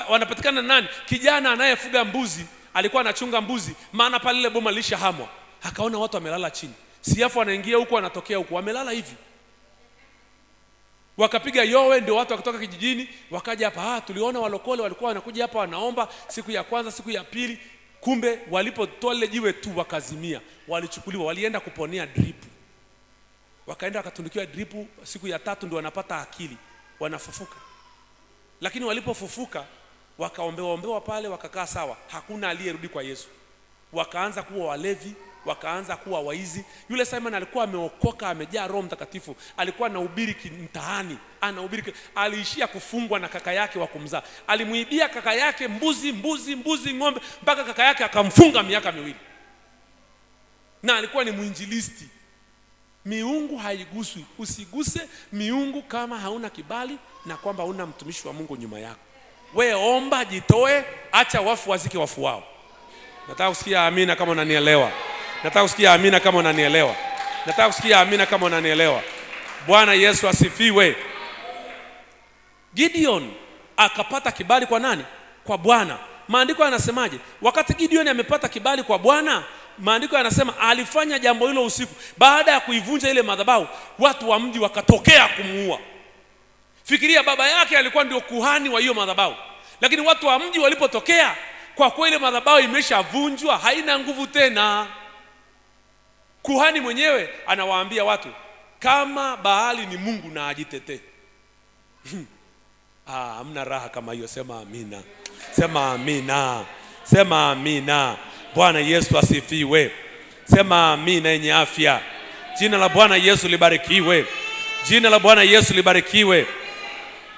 wanapatikana nani? Kijana anayefuga mbuzi, alikuwa anachunga mbuzi, maana pale ile boma lishahamwa. Akaona watu wamelala chini. Siafu anaingia huko, anatokea huko, wamelala hivi. Wakapiga yowe, ndio watu wakatoka kijijini, wakaja hapa. Tuliona walokole walikuwa wanakuja hapa wanaomba siku ya kwanza, siku ya pili. Kumbe walipotoa ile jiwe tu wakazimia. Walichukuliwa, walienda kuponea drip. Wakaenda wakatundikiwa drip, siku ya 3 ndio wanapata akili, wanafufuka. Lakini walipofufuka wakaombewa pale, wakakaa sawa, hakuna aliyerudi kwa Yesu. Wakaanza kuwa walevi, wakaanza kuwa waizi. Yule Simon alikuwa ameokoka, amejaa Roho Mtakatifu, alikuwa anahubiri mtaani, aliishia kufungwa na kaka yake wa kumzaa. Alimuibia kaka yake mbuzi, ng'ombe, mpaka kaka yake akamfunga miaka 2. Na alikuwa ni mwinjilisti. Miungu haiguswi. Usiguse miungu kama hauna kibali na kwamba hauna mtumishi wa Mungu nyuma yako. We omba, jitoe, acha wafu wazike wafu wao. Nataka kusikia amina kama unanielewa. Nataka kusikia amina kama unanielewa. Nataka kusikia amina kama unanielewa. Bwana Yesu asifiwe. Gideon akapata kibali kwa nani? Kwa Bwana. Maandiko yanasemaje? Wakati Gideon amepata kibali kwa Bwana, maandiko yanasema alifanya jambo hilo usiku. Baada ya kuivunja ile madhabahu, watu wa mji wakatokea kumuua. Fikiria, baba yake alikuwa ndio kuhani wa hiyo madhabahu. Lakini watu wa mji walipotokea, kwa kweli madhabahu imeshavunjwa, haina nguvu tena. Kuhani mwenyewe anawaambia watu, kama Baali ni Mungu na ajitetee. Hamna raha kama hiyo. Sema amina. Sema amina. Sema amina. Bwana Yesu asifiwe. Sema amina yenye afya. Jina la Bwana Yesu libarikiwe. Jina la Bwana Yesu libarikiwe.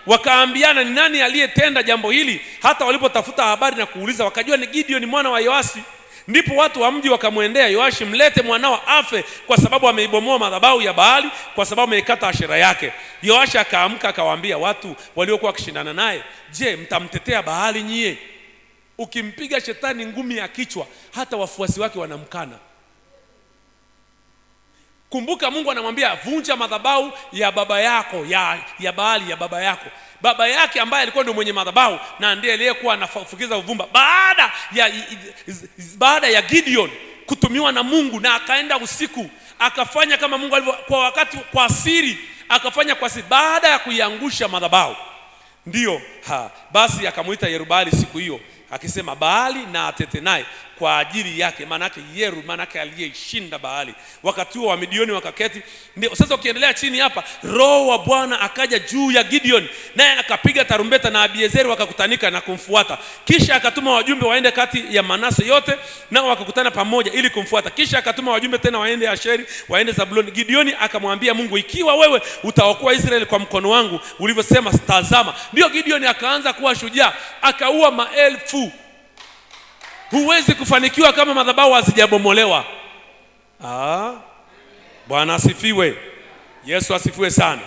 Wakaambiana ni nani aliyetenda jambo hili. Hata walipotafuta habari na kuuliza, wakajua ni Gideon mwana wa Yoashi. Ndipo watu wa mji wakamwendea Yoashi, mlete mwanao afe, kwa sababu ameibomoa madhabahu ya Baali, kwa sababu ameikata ashera yake. Yoashi akaamka akawaambia watu waliokuwa wakishindana naye, je, mtamtetea Baali nyie? Ukimpiga shetani ngumi ya kichwa, hata wafuasi wake wanamkana. Kumbuka Mungu anamwambia vunja madhabahu ya baba yako, ya Baali ya baba yako. Baba yake ambaye alikuwa ndio mwenye madhabahu na ndiye aliyekuwa anafukiza uvumba, baada ya Gideon kutumiwa na Mungu, na akaenda usiku akafanya kama Mungu alivyo, kwa wakati, kwa siri, akafanya kwa siri. Baada ya kuiangusha madhabahu, Ndio, basi akamuita Yerubali siku hiyo akisema, Baali na atete naye kwa ajili yake. Maana yake Yeru, maana yake aliyeshinda Baali. Wakati huo Wamidioni wakaketi. Ndio sasa ukiendelea chini hapa, Roho wa Bwana akaja juu ya Gideon, naye akapiga tarumbeta na Abiezeri wakakutanika na kumfuata. Kisha akatuma wajumbe waende kati ya Manase yote, nao wakakutana pamoja ili kumfuata. Kisha akatuma wajumbe tena waende Asheri, waende Zabuloni. Gideoni akamwambia Mungu, ikiwa wewe utaokoa Israeli kwa mkono wangu ulivyosema, tazama. Ndio Gideoni akaanza kuwa shujaa, akaua maelfu. Huwezi kufanikiwa kama madhabahu hazijabomolewa. Bwana asifiwe. Yesu asifiwe sana.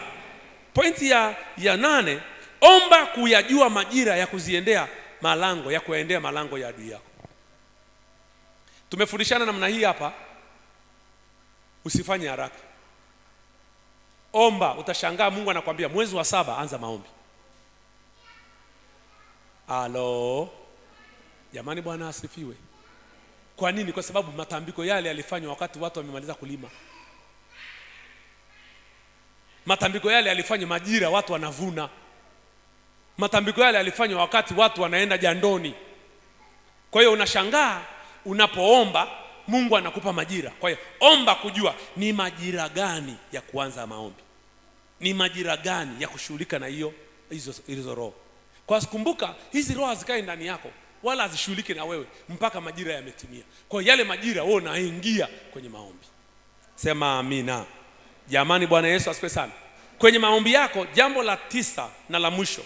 Pointi ya 8, omba kuyajua majira ya kuziendea malango, ya kuendea malango ya adui yako. Tumefundishana namna hii hapa. Usifanye haraka. Omba, utashangaa Mungu anakuambia mwezi wa 7 anza maombi. Jamani, Bwana asifiwe. Kwa nini? Kwa sababu matambiko yale yalifanywa wakati watu wamemaliza kulima. Matambiko yale yalifanywa majira watu wanavuna. Matambiko yale yalifanywa wakati watu wanaenda jandoni. Kwa hiyo unashangaa unapoomba Mungu anakupa majira. Kwa hiyo omba kujua ni majira gani ya kuanza maombi, ni majira gani ya kushughulika na hizo roho. Kwa kumbuka hizi roho hazikai ndani yako wala hazishughulike na wewe mpaka majira yametimia. Kwa yale majira wewe unaingia kwenye maombi. Sema amina. Jamani, Bwana Yesu asifiwe sana. Kwenye maombi yako, jambo la 9 na la mwisho,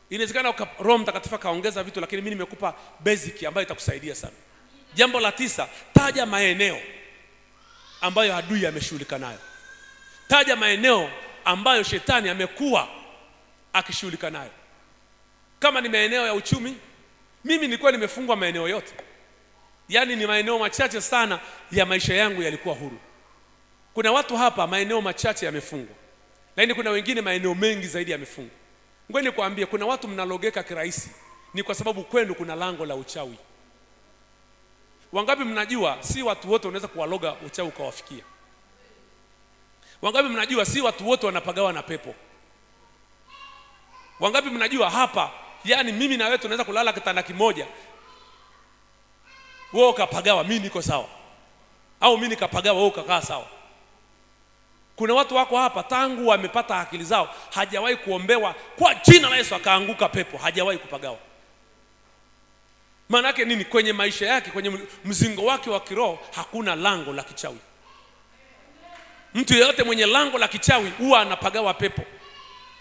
inawezekana Roho Mtakatifu kaongeza vitu, lakini mimi nimekupa basic ambayo itakusaidia sana. Jambo la 9, taja maeneo ambayo adui ameshughulika nayo. Taja maeneo ambayo shetani amekuwa akishughulika nayo. Kama ni maeneo ya uchumi, mimi nilikuwa nimefungwa maeneo yote. Yaani ni maeneo machache sana ya maisha yangu yalikuwa huru. Kuna watu hapa maeneo machache yamefungwa, lakini kuna wengine maeneo mengi zaidi yamefungwa. Ngoja nikwambie, kuna watu mnalogeka kirahisi, ni kwa sababu kwenu kuna lango la uchawi. Wangapi mnajua si watu wote unaweza kuwaloga uchawi ukawafikia? Wangapi mnajua si watu wote wanapagawa na pepo? Wangapi mnajua hapa, yani mimi na wewe tunaweza kulala kitanda kimoja, wewe ukapagawa mimi niko sawa, au mimi nikapagawa wewe ukakaa sawa. Kuna watu wako hapa tangu wamepata akili zao hajawahi kuombewa kwa jina la Yesu akaanguka pepo, hajawahi kupagawa. Maana yake nini? Kwenye maisha yake, kwenye mzingo wake wa kiroho hakuna lango la kichawi. Mtu yeyote mwenye lango la kichawi huwa anapagawa pepo.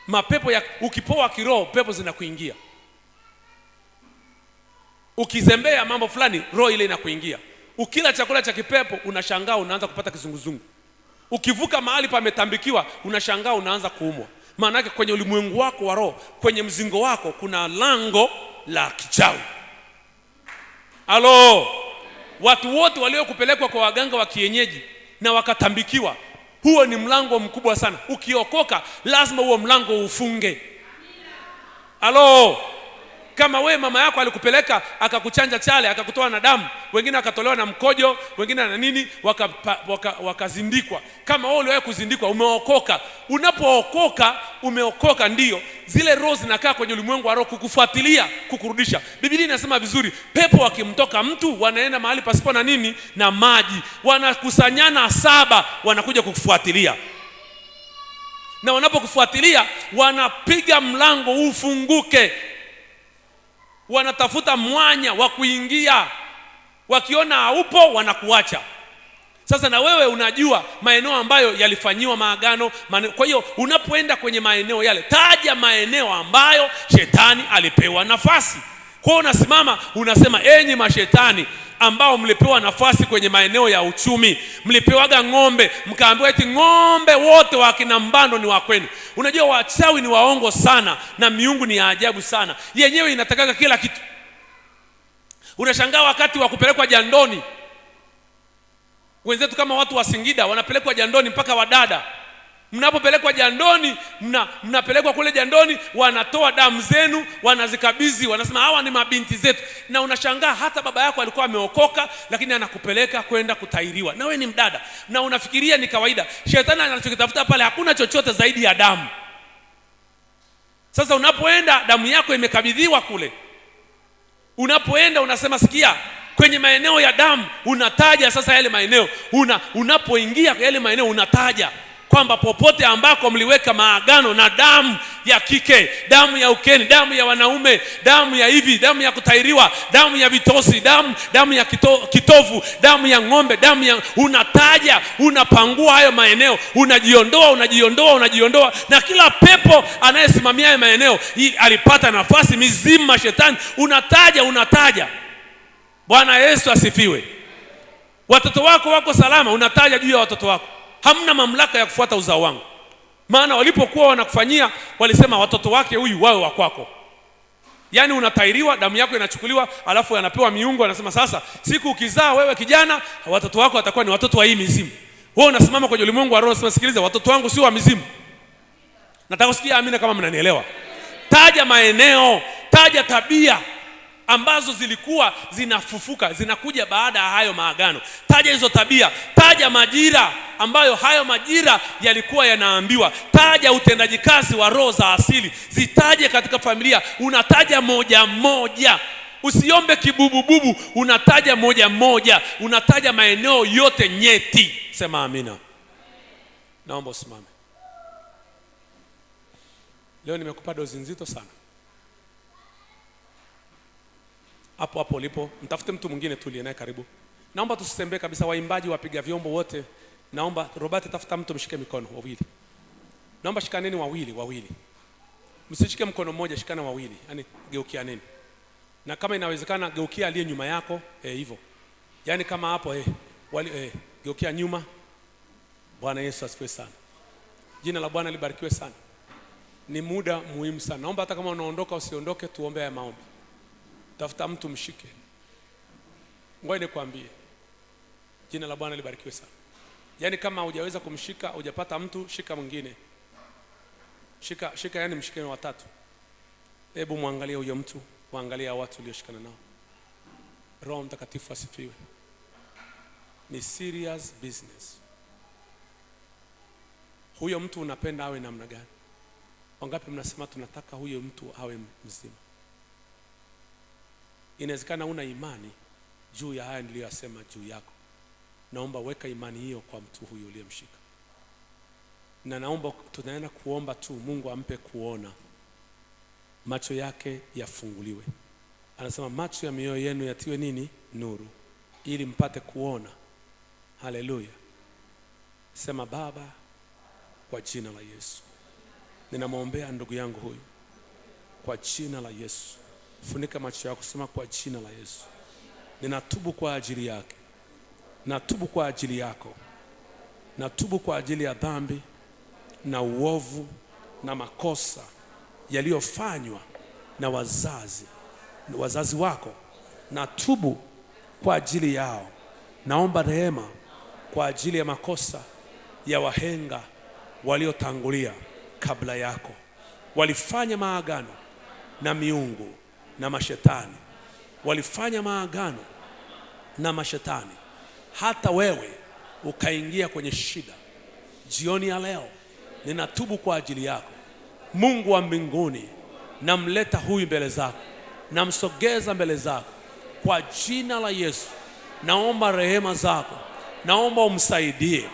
Mapepo ya ukipoa kiroho, pepo zinakuingia. Ukizembea mambo fulani, roho ile inakuingia. Ukila chakula cha kipepo, unashangaa unaanza kupata kizunguzungu. Ukivuka mahali pametambikiwa, unashangaa unaanza kuumwa. Maana yake kwenye ulimwengu wako wa roho, kwenye mzingo wako kuna lango la kichawi. Watu wote waliokupelekwa kwa waganga wa kienyeji na wakatambikiwa, huo ni mlango mkubwa sana. Ukiokoka lazima huo mlango ufunge. Kama we mama yako alikupeleka akakuchanja chale, akakutoa na damu, wengine akatolewa na mkojo, wengine na nini, wakazindikwa. Kama wewe uliwahi kuzindikwa, umeokoka. Unapookoka, umeokoka, ndio zile roho zinakaa kwenye ulimwengu wa roho kukufuatilia, kukurudisha. Biblia inasema vizuri, pepo wakimtoka mtu wanaenda mahali pasipo na nini, na maji, wanakusanyana 7, wanakuja kukufuatilia. Na wanapokufuatilia wanapiga mlango ufunguke. Wanatafuta mwanya wa kuingia. Wakiona haupo wanakuacha. Sasa na wewe unajua maeneo ambayo yalifanyiwa maagano. Kwa hiyo unapoenda kwenye maeneo yale, taja maeneo ambayo shetani alipewa nafasi. Kwa hiyo unasimama unasema, enyi mashetani ambao mlipewa nafasi kwenye maeneo ya uchumi, mlipewaga ng'ombe, mkaambiwa eti ng'ombe wote wa kina Mbando ni wa kwenu. Unajua wachawi ni waongo sana na miungu ni ya ajabu sana. Yenyewe inatakaga kila kitu. Unashangaa wakati wa kupelekwa jandoni, wenzetu kama watu wa Singida wanapelekwa jandoni mpaka wadada. Mnapopelekwa jandoni, mnapelekwa kule jandoni, wanatoa damu zenu, wanazikabidhi, wanasema hawa ni mabinti zetu. Na unashangaa hata baba yako alikuwa ameokoka, lakini anakupeleka kwenda kutairiwa. Na wewe ni mdada na unafikiria ni kawaida. Shetani anachokitafuta pale hakuna chochote zaidi ya damu. Sasa unapoenda damu yako imekabidhiwa kule, unapoenda unasema sikia, kwenye maeneo ya damu unataja sasa yale maeneo, unapoingia yale maeneo unataja kwamba popote ambako mliweka maagano na damu ya kike, damu ya ukeni, damu ya wanaume, damu ya hivi, damu ya kutairiwa, damu ya vitosi, damu ya kitovu, damu ya ng'ombe, unataja, unapangua hayo maeneo, unajiondoa, na kila pepo anayesimamia hayo maeneo alipata nafasi, mizimu, mashetani, unataja. Bwana Yesu asifiwe. Watoto wako wako salama, unataja juu ya watoto wako. Hamna mamlaka ya kufuata uzao wangu. Maana walipokuwa wanakufanyia walisema watoto wake huyu wawe wa kwako. Yaani unatairiwa, damu yako inachukuliwa, alafu anapewa miungu, anasema sasa siku ukizaa wewe kijana, watoto wako watakuwa ni watoto wa hii mizimu. Wewe unasimama kwenye ulimwengu wa roho, unasema sikiliza, watoto wangu sio wa mizimu. Nataka kusikia amina kama mnanielewa. Taja maeneo, taja tabia ambazo zilikuwa zinafufuka, zinakuja baada ya hayo maagano. Taja hizo tabia, taja majira ambayo hayo majira yalikuwa yanaambiwa. Taja utendaji kazi wa roho za asili, zitaje katika familia. Unataja moja moja, usiombe kibubububu, unataja moja moja, unataja maeneo yote nyeti. Sema amina. Naomba usimame. Leo nimekupa dozi nzito sana. Hapo ulipo, mtafute mtu mwingine tulie naye karibu. Naomba tusitembee kabisa, waimbaji, wapiga vyombo wote. Naomba Robert, tafuta mtu mshike mikono wawili. Naomba shikaneni wawili. Msishike mkono mmoja, shikana wawili. Yaani geukianeni. Na kama inawezekana geukia aliye nyuma yako, hivyo. Yaani kama hapo geukia nyuma. Bwana Yesu asifiwe sana. Jina la Bwana libarikiwe sana. Ni muda muhimu sana. Naomba hata kama unaondoka usiondoke, tuombe haya maombi. Tafuta mtu mshike. Ngoja nikwambie. Jina la Bwana libarikiwe sana. Yaani kama hujaweza kumshika, hujapata mtu, shika mwingine. Shika yani mshike watatu. Hebu muangalie huyo mtu, muangalie watu ulioshikana nao. Roho Mtakatifu asifiwe. Ni serious business. Huyo mtu unapenda awe namna gani? Wangapi mnasema tunataka huyo mtu awe mzima? Inawezekana una imani juu ya haya niliyosema juu yako. Naomba weka imani hiyo kwa mtu huyo uliyemshika. Na naomba tunaenda kuomba tu Mungu ampe kuona. Macho yake yafunguliwe. Anasema macho ya mioyo yenu yatiwe nini? Nuru, ili mpate kuona. Haleluya. Sema Baba, kwa jina la Yesu ninamwombea ndugu yangu huyu. Kwa jina la Yesu. Funika macho yako, sema kwa jina la Yesu. Ninatubu kwa ajili yake. Natubu kwa ajili yako. Natubu kwa ajili ya dhambi na uovu na makosa yaliyofanywa na wazazi wako. Natubu kwa ajili yao. Naomba rehema kwa ajili ya makosa ya wahenga waliotangulia kabla yako. Walifanya maagano na miungu na mashetani. Walifanya maagano na mashetani. Hata wewe ukaingia kwenye shida. Jioni ya leo ninatubu kwa ajili yako. Mungu wa mbinguni, namleta huyu mbele zako, namsogeza mbele zako kwa jina la Yesu. Naomba rehema zako, naomba umsaidie,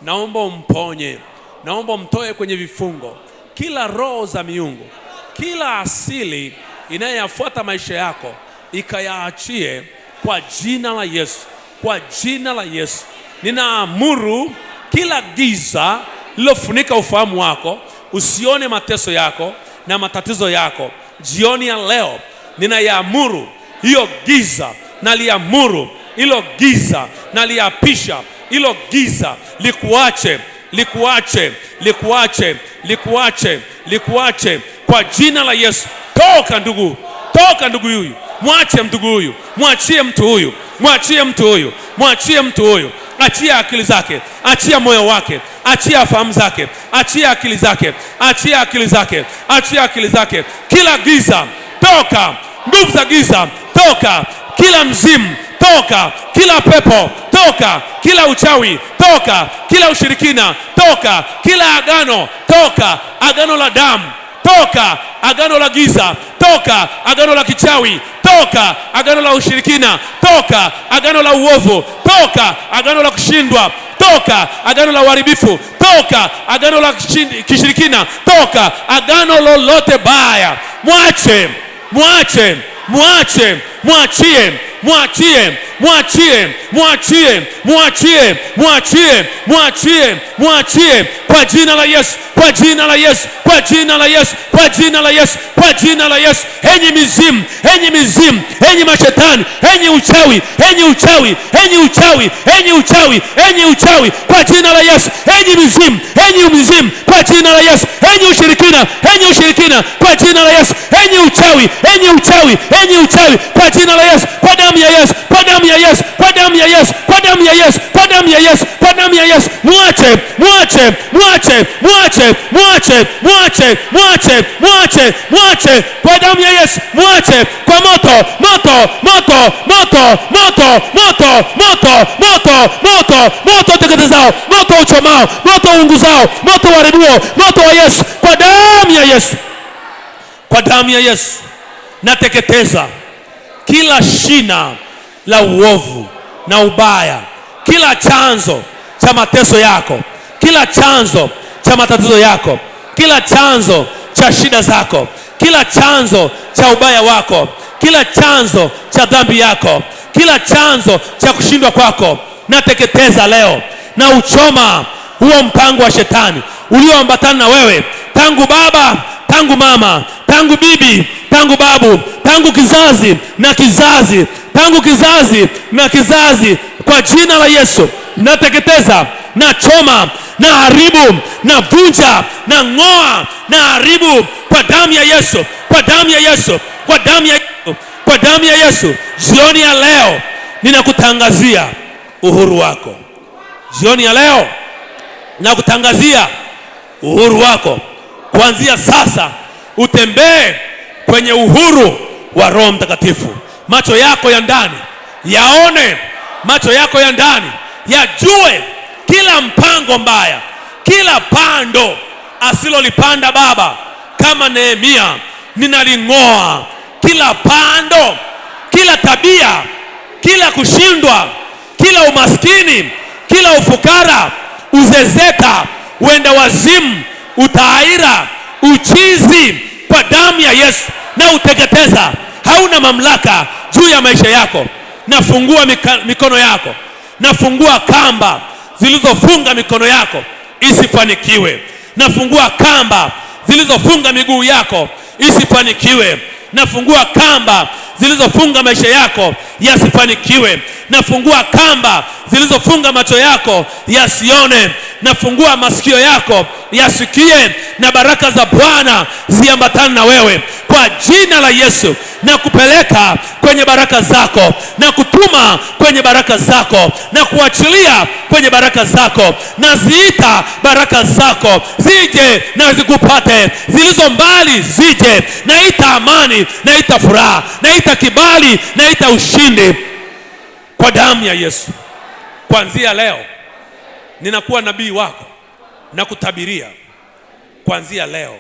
naomba umponye, naomba umtoe kwenye vifungo. Kila roho za miungu, kila asili inayoyafuata maisha yako ikayaachie kwa jina la Yesu. Kwa jina la Yesu ninaamuru kila giza lilofunika ufahamu wako usione mateso yako na matatizo yako. Jioni ya leo ninayaamuru hiyo giza, naliamuru hilo giza, naliapisha hilo giza likuache, likuache, likuache, likuache, likuache kwa jina la Yesu. Toka ndugu, toka ndugu huyu. Mwache ndugu huyu, mwachie mtu huyu, mwachie mtu huyu, mwachie mtu huyu. Achia akili zake, achia moyo wake, achia fahamu zake, achia akili zake, achia akili zake, achia akili zake. Kila giza toka, nguvu za giza toka, kila mzimu toka, kila pepo toka, kila uchawi toka, kila ushirikina toka, kila agano toka, agano la damu toka agano la giza, toka agano la kichawi, toka agano la ushirikina, toka agano la uovu, toka agano la kushindwa, toka agano la uharibifu, toka agano la kishirikina, toka agano lolote baya. Mwache, mwachie, mwachie, mwachie, mwachie, mwachie, mwachie, mwachie kwa jina la Yesu, kwa jina la Yesu, kwa jina la Yesu, kwa jina la Yesu, kwa jina la Yesu. Enyi mizimu, enyi mizimu, enyi mashetani, enyi uchawi, enyi uchawi, enyi uchawi, enyi uchawi, enyi uchawi, kwa jina la Yesu. Enyi mizimu, enyi mizimu, kwa jina la Yesu. Enyi ushirikina, enyi ushirikina, kwa jina la Yesu. Enyi uchawi, enyi uchawi, enyi uchawi, kwa jina la Yesu, kwa damu ya Yesu, kwa damu ya Yesu, kwa damu ya Yesu, kwa damu ya Yesu, kwa damu ya Yesu, kwa damu ya Yesu. Mwache, mwache, mwache, mwache, mwache, mwache, mwache, mwache, mwache kwa damu ya Yesu. Mwache kwa moto, moto, moto, moto, moto, moto, moto, moto, moto, moto teketezao, moto uchomao, moto unguzao, moto uharibuo, moto wa Yesu, kwa damu ya Yesu, kwa damu ya Yesu. Nateketeza kila shina la uovu na ubaya, kila chanzo cha mateso yako, kila chanzo cha matatizo yako, kila chanzo cha shida zako, kila chanzo cha ubaya wako, kila chanzo cha dhambi yako, kila chanzo cha kushindwa kwako, nateketeza leo na uchoma huo mpango wa shetani ulioambatana na wewe tangu baba, tangu mama, tangu bibi, tangu babu, tangu kizazi na kizazi, tangu kizazi na kizazi. Kwa jina la Yesu nateketeza, na choma, na haribu, na vunja, na ngoa, na haribu kwa damu ya Yesu, kwa damu ya Yesu, kwa damu ya Yesu, kwa damu ya Yesu. Jioni ya leo ninakutangazia uhuru wako. Jioni ya leo ninakutangazia uhuru wako. Kuanzia sasa utembee kwenye uhuru wa Roho Mtakatifu. Macho yako ya ndani yaone, macho yako ya ndani yajue kila mpango mbaya, kila pando asilolipanda baba. Kama Nehemia ninaling'oa kila pando, kila tabia, kila kushindwa, kila umaskini, kila ufukara, uzezeta, uenda wazimu, utaira, uchizi, kwa damu ya Yesu na uteketeza. Hauna mamlaka juu ya maisha yako. Nafungua mikono yako, nafungua kamba zilizofunga mikono yako isifanikiwe. Nafungua kamba zilizofunga miguu yako isifanikiwe. Nafungua kamba zilizofunga maisha yako yasifanikiwe. Nafungua kamba zilizofunga macho yako yasione. Nafungua masikio yako yasikie, na baraka za Bwana ziambatane na wewe kwa jina la Yesu. Na kupeleka kwenye baraka zako, na kutuma kwenye baraka zako, na kuachilia kwenye baraka zako. Na ziita baraka zako zije na zikupate, zilizo mbali zije. Naita amani, naita furaha, naita kibali, naita ushindi kwa damu ya Yesu. Kuanzia leo ninakuwa nabii wako na kutabiria. Kuanzia leo,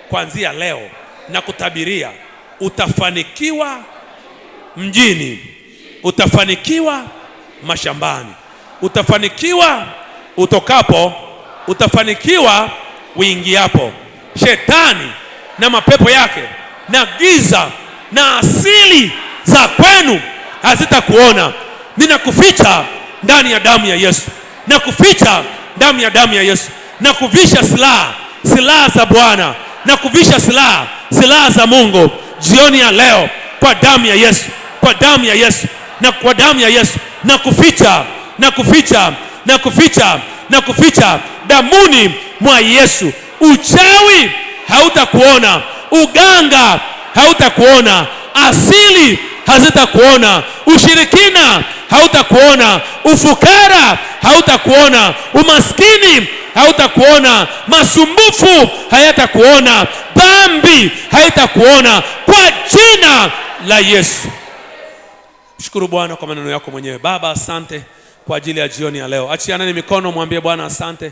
kuanzia leo na kutabiria, utafanikiwa mjini, utafanikiwa mashambani, utafanikiwa utokapo, utafanikiwa uingiapo. Shetani na mapepo yake na giza na asili za kwenu hazitakuona. Ninakuficha ndani ya damu ya Yesu, nakuficha ndani ya damu ya Yesu, na kuvisha silaha, silaha za Bwana, na kuvisha silaha, silaha za Mungu jioni ya leo kwa damu ya Yesu, kwa damu ya Yesu, na kwa damu ya Yesu. Na kuficha, na kuficha, na kuficha, na kuficha damuni mwa Yesu. Uchawi hautakuona, uganga hautakuona, asili hazitakuona, ushirikina hautakuona, ufukara hautakuona, umaskini hautakuona, masumbufu hayatakuona, dhambi haitakuona kwa jina la Yesu. Mshukuru Bwana kwa maneno yako mwenyewe. Baba, asante kwa ajili ya jioni ya leo. Achianeni mikono, mwambie Bwana asante.